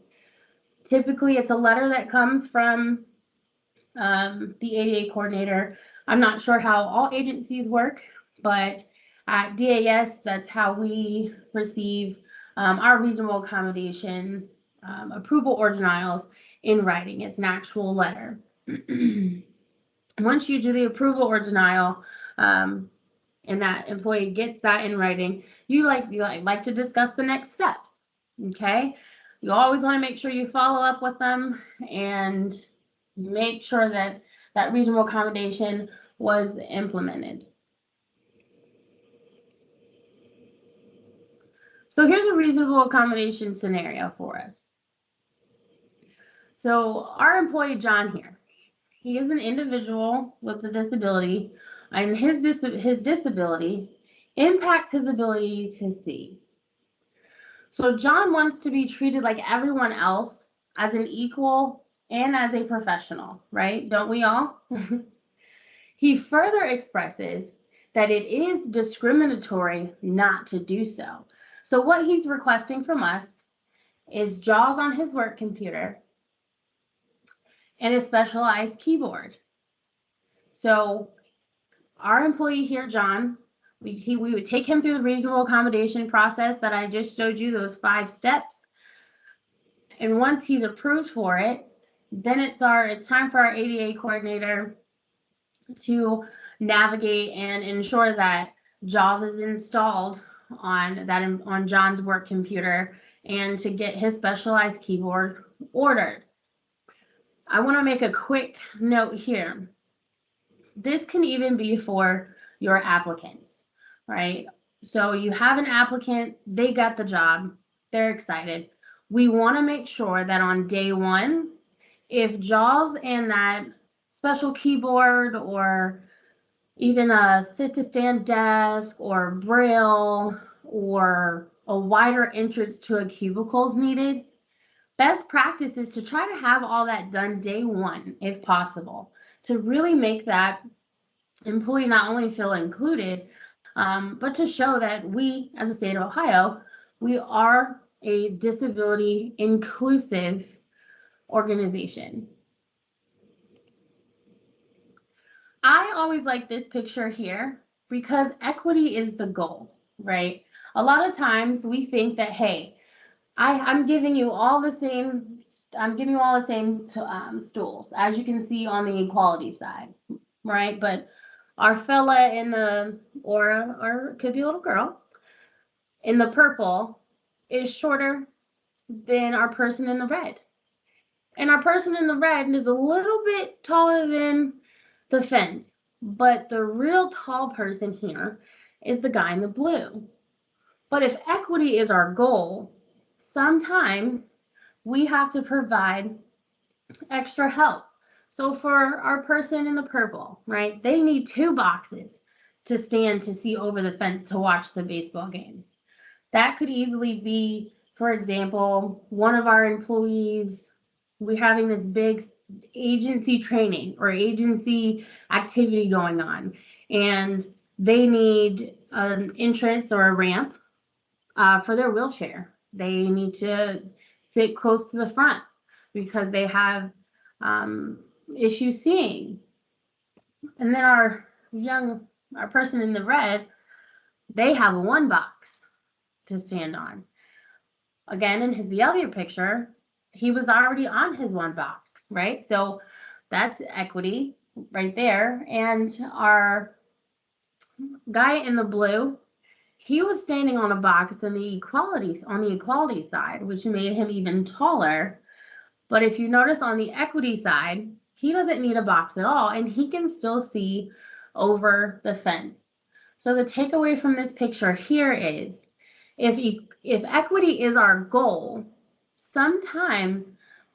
Typically, it's a letter that comes from the ADA coordinator. I'm not sure how all agencies work, but at DAS, that's how we receive our reasonable accommodation approval or denials in writing. It's an actual letter. Once you do the approval or denial, and that employee gets that in writing, you like to discuss the next steps. Okay, you always want to make sure you follow up with them and make sure that that reasonable accommodation was implemented. So here's a reasonable accommodation scenario for us. So our employee John here, he is an individual with a disability, and his disability impacts his ability to see. So John wants to be treated like everyone else, as an equal and as a professional, right? Don't we all? He further expresses that it is discriminatory not to do so. So what he's requesting from us is JAWS on his work computer and a specialized keyboard. So our employee here, John, we would take him through the reasonable accommodation process that I just showed you, those 5 steps. And once he's approved for it, then it's time for our ADA coordinator to navigate and ensure that JAWS is installed on John's work computer and to get his specialized keyboard ordered. I want to make a quick note here. This can even be for your applicants, right? So you have an applicant, they got the job, they're excited. We want to make sure that on day 1, if JAWS and that special keyboard or even a sit-to-stand desk or Braille or a wider entrance to a cubicle is needed, best practice is to try to have all that done day 1, if possible, to really make that employee not only feel included, but to show that we, as a state of Ohio, we are a disability inclusive organization. I always like this picture here because equity is the goal, right? A lot of times we think that, hey, I'm giving you all the same, stools, as you can see on the equality side, right? But our fella in the, or it could be a little girl, in the purple is shorter than our person in the red. And our person in the red is a little bit taller than the fence, but the real tall person here is the guy in the blue. But if equity is our goal, sometimes we have to provide extra help. So for our person in the purple, right, they need 2 boxes to stand to see over the fence to watch the baseball game. That could easily be, for example, one of our employees, we're having this big agency training or agency activity going on, and they need an entrance or a ramp for their wheelchair. They need to sit close to the front because they have issues seeing. And then our person in the red, they have one box to stand on. Again, in the other picture, he was already on his one box, right? So that's equity right there. And our guy in the blue, he was standing on a box on the equality side, which made him even taller. But if you notice on the equity side, he doesn't need a box at all, and he can still see over the fence. So the takeaway from this picture here is, if equity is our goal, sometimes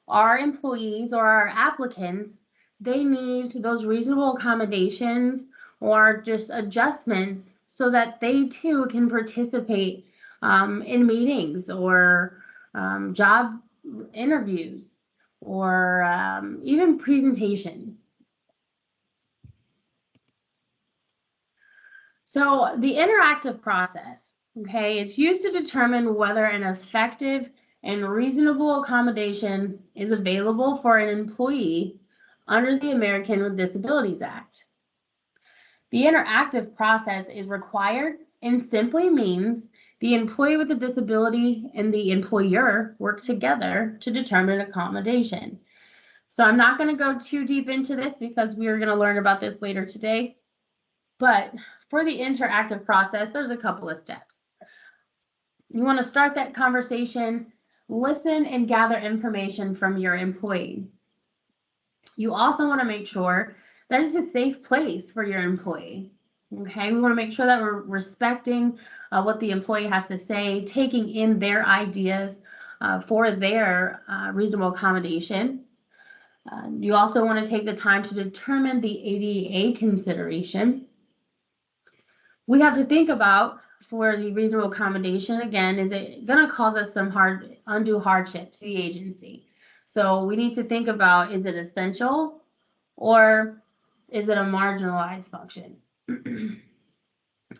our employees or our applicants, they need those reasonable accommodations or just adjustments so that they too can participate in meetings or job interviews or even presentations. So the interactive process, okay, it's used to determine whether an effective and reasonable accommodation is available for an employee under the Americans with Disabilities Act. The interactive process is required and simply means the employee with a disability and the employer work together to determine accommodation. So I'm not going to go too deep into this because we are going to learn about this later today. But for the interactive process, there's a couple of steps. You want to start that conversation, listen and gather information from your employee. You also want to make sure that it's a safe place for your employee. Okay, we want to make sure that we're respecting what the employee has to say, taking in their ideas for their reasonable accommodation. You also want to take the time to determine the ADAAA consideration. We have to think about, for the reasonable accommodation, again, is it going to cause us some undue hardship to the agency? So we need to think about, is it essential or is it a marginalized function?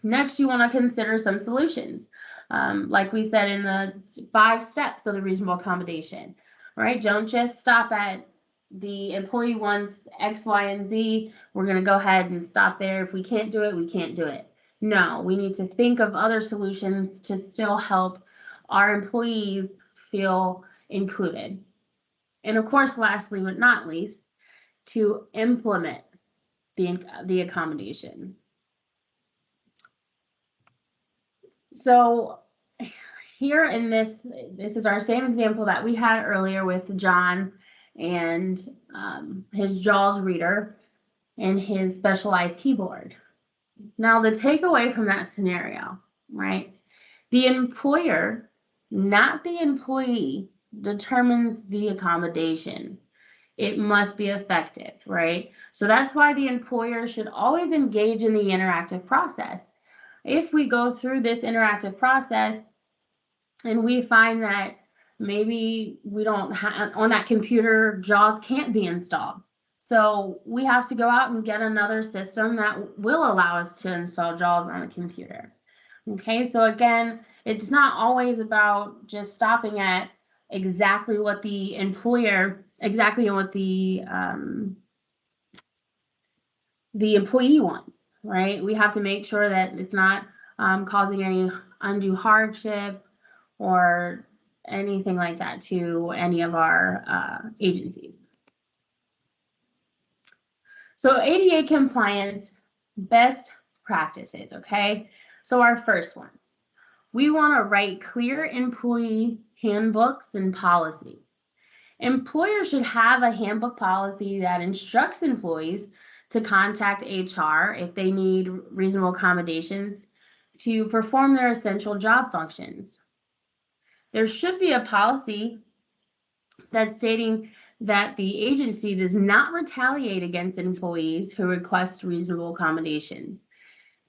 Next, you want to consider some solutions. Like we said in the 5 steps of the reasonable accommodation, right? Don't just stop at the employee wants X, Y, and Z. We're going to go ahead and stop there. If we can't do it, we can't do it. No, we need to think of other solutions to still help our employees feel included. And of course, lastly but not least, to implement the accommodation. So here in this is our same example that we had earlier with John and his JAWS reader and his specialized keyboard. Now, the takeaway from that scenario, right? The employer, not the employee, determines the accommodation. It must be effective, right? So that's why the employer should always engage in the interactive process. If we go through this interactive process and we find that maybe we don't have, on that computer, JAWS can't be installed. So we have to go out and get another system that will allow us to install JAWS on a computer. Okay, so again, it's not always about just stopping at exactly what the employer, exactly what the employee wants, right? We have to make sure that it's not causing any undue hardship or anything like that to any of our agencies. So ADA compliance best practices, okay? So our first one, we want to write clear employee handbooks and policies. Employers should have a handbook policy that instructs employees to contact HR if they need reasonable accommodations to perform their essential job functions. There should be a policy that's stating that the agency does not retaliate against employees who request reasonable accommodations.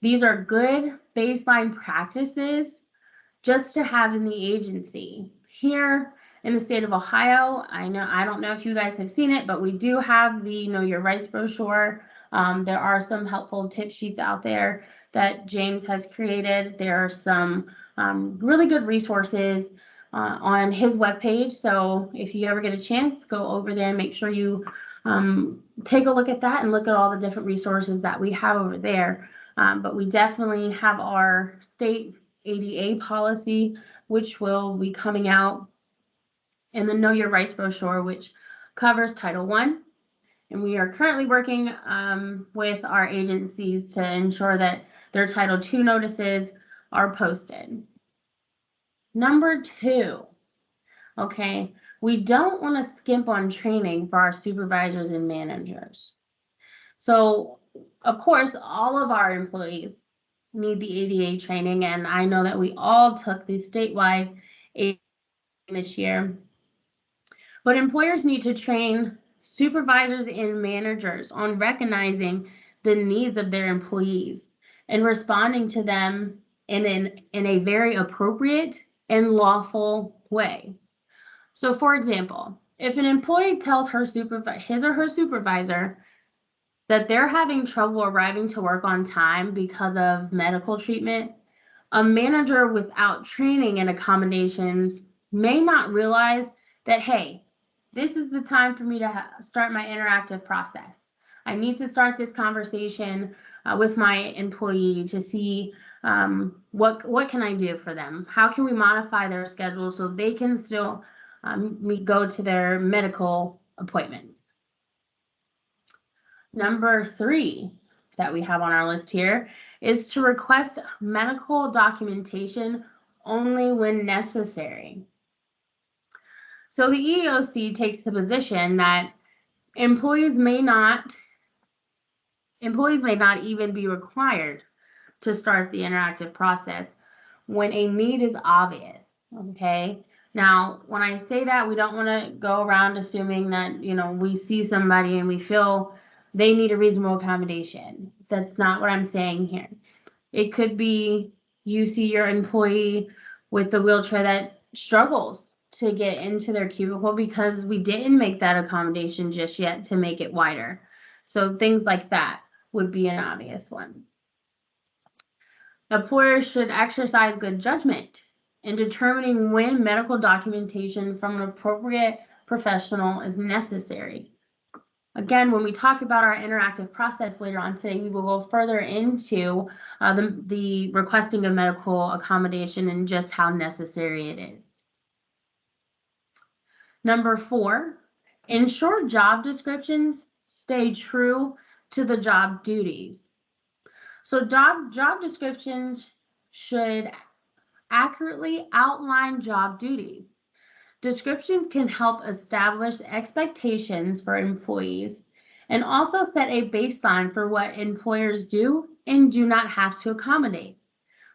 These are good baseline practices just to have in the agency. Here in the state of Ohio, I don't know if you guys have seen it, but we do have the Know Your Rights brochure. There are some helpful tip sheets out there that James has created. There are some really good resources on his webpage. So if you ever get a chance, go over there and make sure you take a look at that and look at all the different resources that we have over there. But we definitely have our state ADA policy, which will be coming out, and the Know Your Rights brochure, which covers Title I. And we are currently working with our agencies to ensure that their Title II notices are posted. Number 2, okay, we don't want to skimp on training for our supervisors and managers. So, of course, all of our employees need the ADA training, and I know that we all took the statewide ADA this year. But employers need to train supervisors and managers on recognizing the needs of their employees and responding to them in a very appropriate and lawful way. So, for example, if an employee tells his or her supervisor that they're having trouble arriving to work on time because of medical treatment, a manager without training and accommodations may not realize that, hey, this is the time for me to start my interactive process. I need to start this conversation with my employee to see what can I do for them? How can we modify their schedule so they can still go to their medical appointments? Number 3 that we have on our list here is to request medical documentation only when necessary. So the EEOC takes the position that employees may not even be required to start the interactive process when a need is obvious, okay? Now, when I say that, we don't want to go around assuming that, we see somebody and we feel they need a reasonable accommodation. That's not what I'm saying here. It could be you see your employee with the wheelchair that struggles to get into their cubicle because we didn't make that accommodation just yet to make it wider. So things like that would be an obvious one. Employers should exercise good judgment in determining when medical documentation from an appropriate professional is necessary. Again, when we talk about our interactive process later on today, we will go further into the requesting of medical accommodation and just how necessary it is. Number 4, ensure job descriptions stay true to the job duties. So job descriptions should accurately outline job duties. Descriptions can help establish expectations for employees and also set a baseline for what employers do and do not have to accommodate.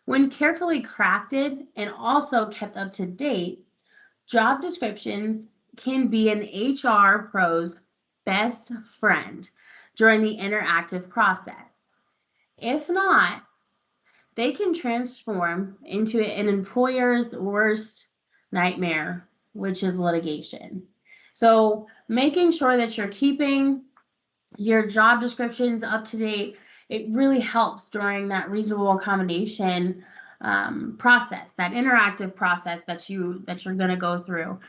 When carefully crafted and also kept up to date, job descriptions can be an HR pro's best friend during the interactive process. If not, they can transform into an employer's worst nightmare, which is litigation. So making sure that you're keeping your job descriptions up to date, it really helps during that reasonable accommodation process, that interactive process that you're going to go through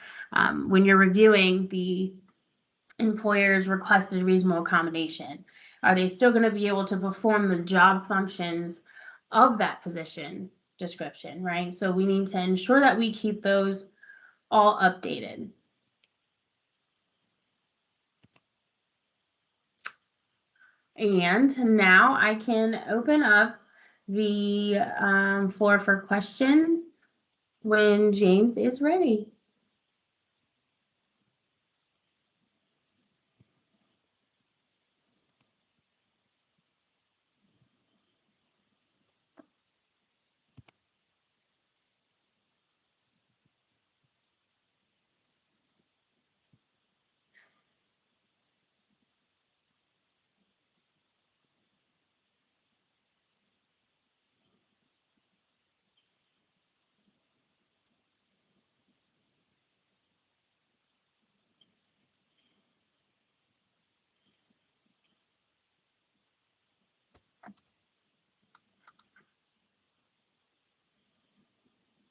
when you're reviewing the employer's requested reasonable accommodation. Are they still going to be able to perform the job functions of that position description, right? So we need to ensure that we keep those all updated. And now I can open up the floor for questions when James is ready.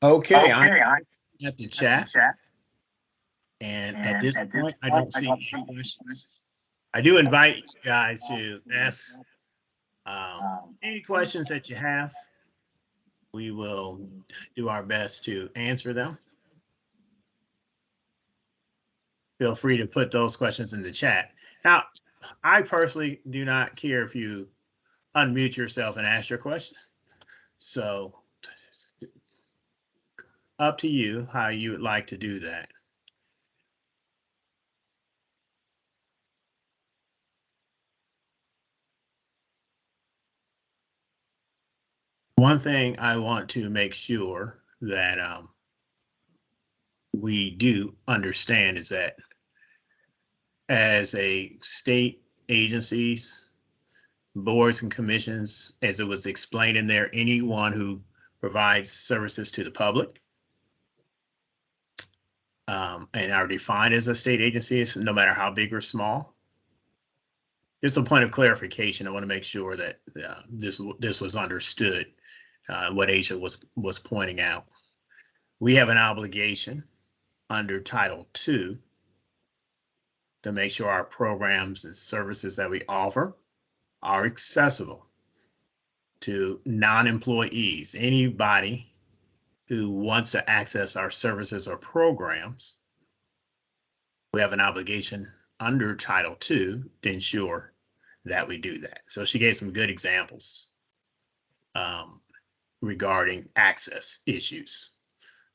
Okay, at the chat. And at this point, I don't see any questions. I do invite you guys to ask any questions that you have. We will do our best to answer them. Feel free to put those questions in the chat. Now, I personally do not care if you unmute yourself and ask your question. So up to you how you would like to do that. One thing I want to make sure that we do understand is that as a state agencies, boards and commissions, as it was explained in there, anyone who provides services to the public and are defined as a state agency, no matter how big or small. Just a point of clarification. I want to make sure that this was understood, what Asia was pointing out. We have an obligation under Title II to make sure our programs and services that we offer are accessible to non-employees, anybody who wants to access our services or programs. We have an obligation under Title II to ensure that we do that. So she gave some good examples regarding access issues.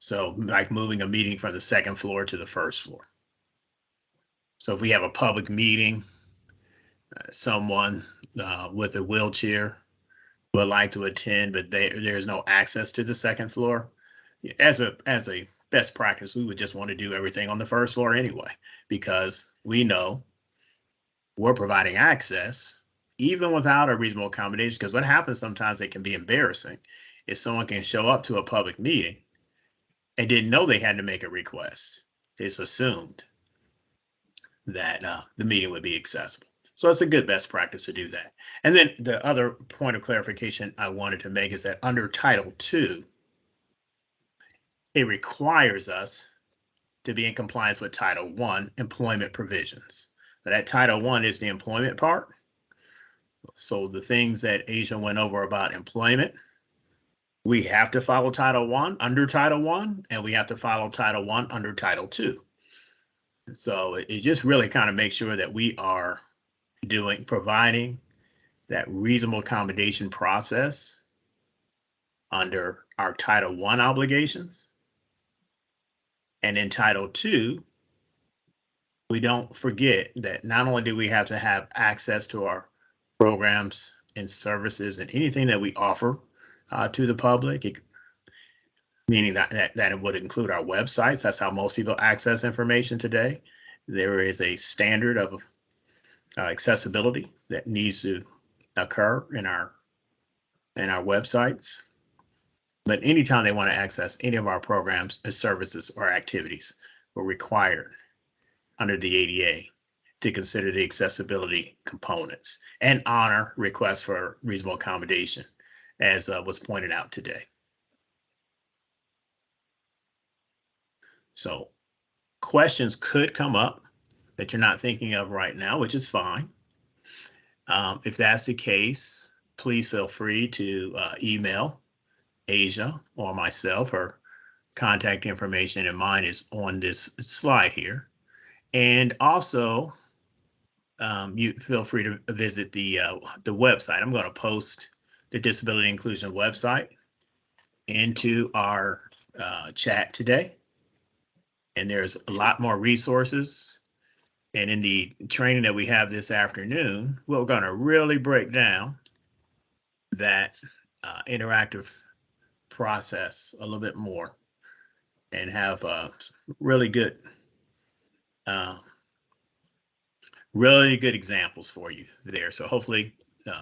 So like moving a meeting from the second floor to the first floor. So if we have a public meeting, someone with a wheelchair would like to attend, but there's no access to the second floor. As a best practice, we would just want to do everything on the first floor anyway, because we know we're providing access even without a reasonable accommodation. Because what happens sometimes, it can be embarrassing if someone can show up to a public meeting and didn't know they had to make a request. It's assumed that the meeting would be accessible. So it's a good best practice to do that. And then the other point of clarification I wanted to make is that under Title II, it requires us to be in compliance with Title I employment provisions. But that Title I is the employment part. So the things that Asia went over about employment, we have to follow Title I under Title I, and we have to follow Title I under Title II. So it just really kind of makes sure that we are providing that reasonable accommodation process under our Title I obligations. And in Title II, we don't forget that not only do we have to have access to our programs and services and anything that we offer to the public, meaning that it would include our websites. That's how most people access information today. There is a standard of accessibility that needs to occur in our websites. But anytime they want to access any of our programs, services, or activities, we're required under the ADA to consider the accessibility components and honor requests for reasonable accommodation, as was pointed out today. So questions could come up that you're not thinking of right now, which is fine. If that's the case, please feel free to email Asia or myself. Her contact information and mine is on this slide here. And also, you feel free to visit the website. I'm going to post the disability inclusion website into our chat today. And there's a lot more resources. And in the training that we have this afternoon, we're going to really break down that interactive process a little bit more and have really good examples for you there. So hopefully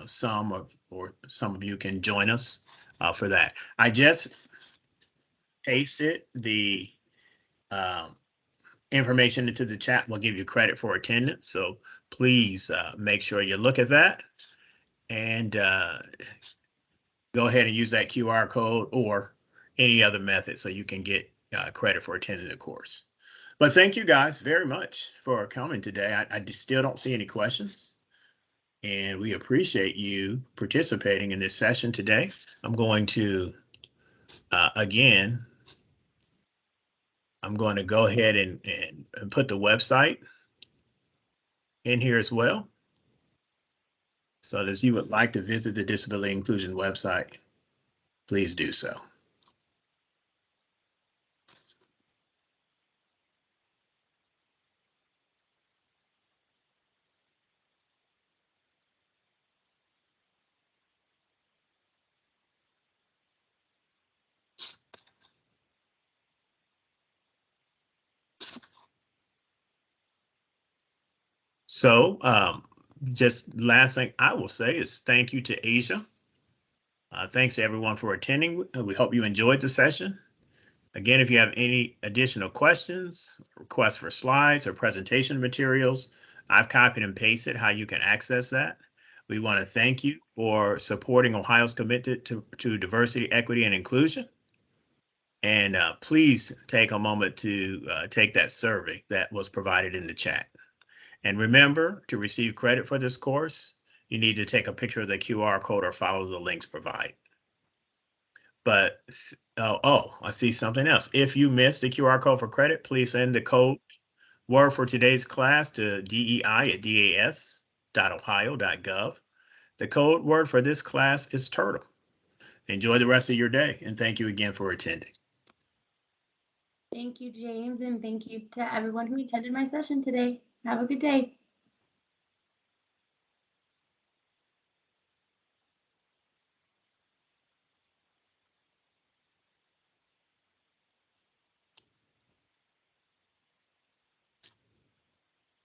some of you can join us for that. I just pasted the information into the chat. We'll give you credit for attendance. So please make sure you look at that and go ahead and use that QR code or any other method so you can get credit for attending the course. But thank you guys very much for coming today. I still don't see any questions. And we appreciate you participating in this session today. I'm going to, again, I'm going to go ahead and put the website in here as well. So that if you would like to visit the Disability Inclusion website, please do so. So just last thing I will say is thank you to Asia. Thanks to everyone for attending. We hope you enjoyed the session. Again, if you have any additional questions, requests for slides or presentation materials, I've copied and pasted how you can access that. We want to thank you for supporting Ohio's commitment to diversity, equity, and inclusion. And please take a moment to take that survey that was provided in the chat. And remember, to receive credit for this course, you need to take a picture of the QR code or follow the links provided. But, I see something else. If you missed the QR code for credit, please send the code word for today's class to DEI@das.ohio.gov. The code word for this class is turtle. Enjoy the rest of your day, and thank you again for attending. Thank you, James, and thank you to everyone who attended my session today. Have a good day.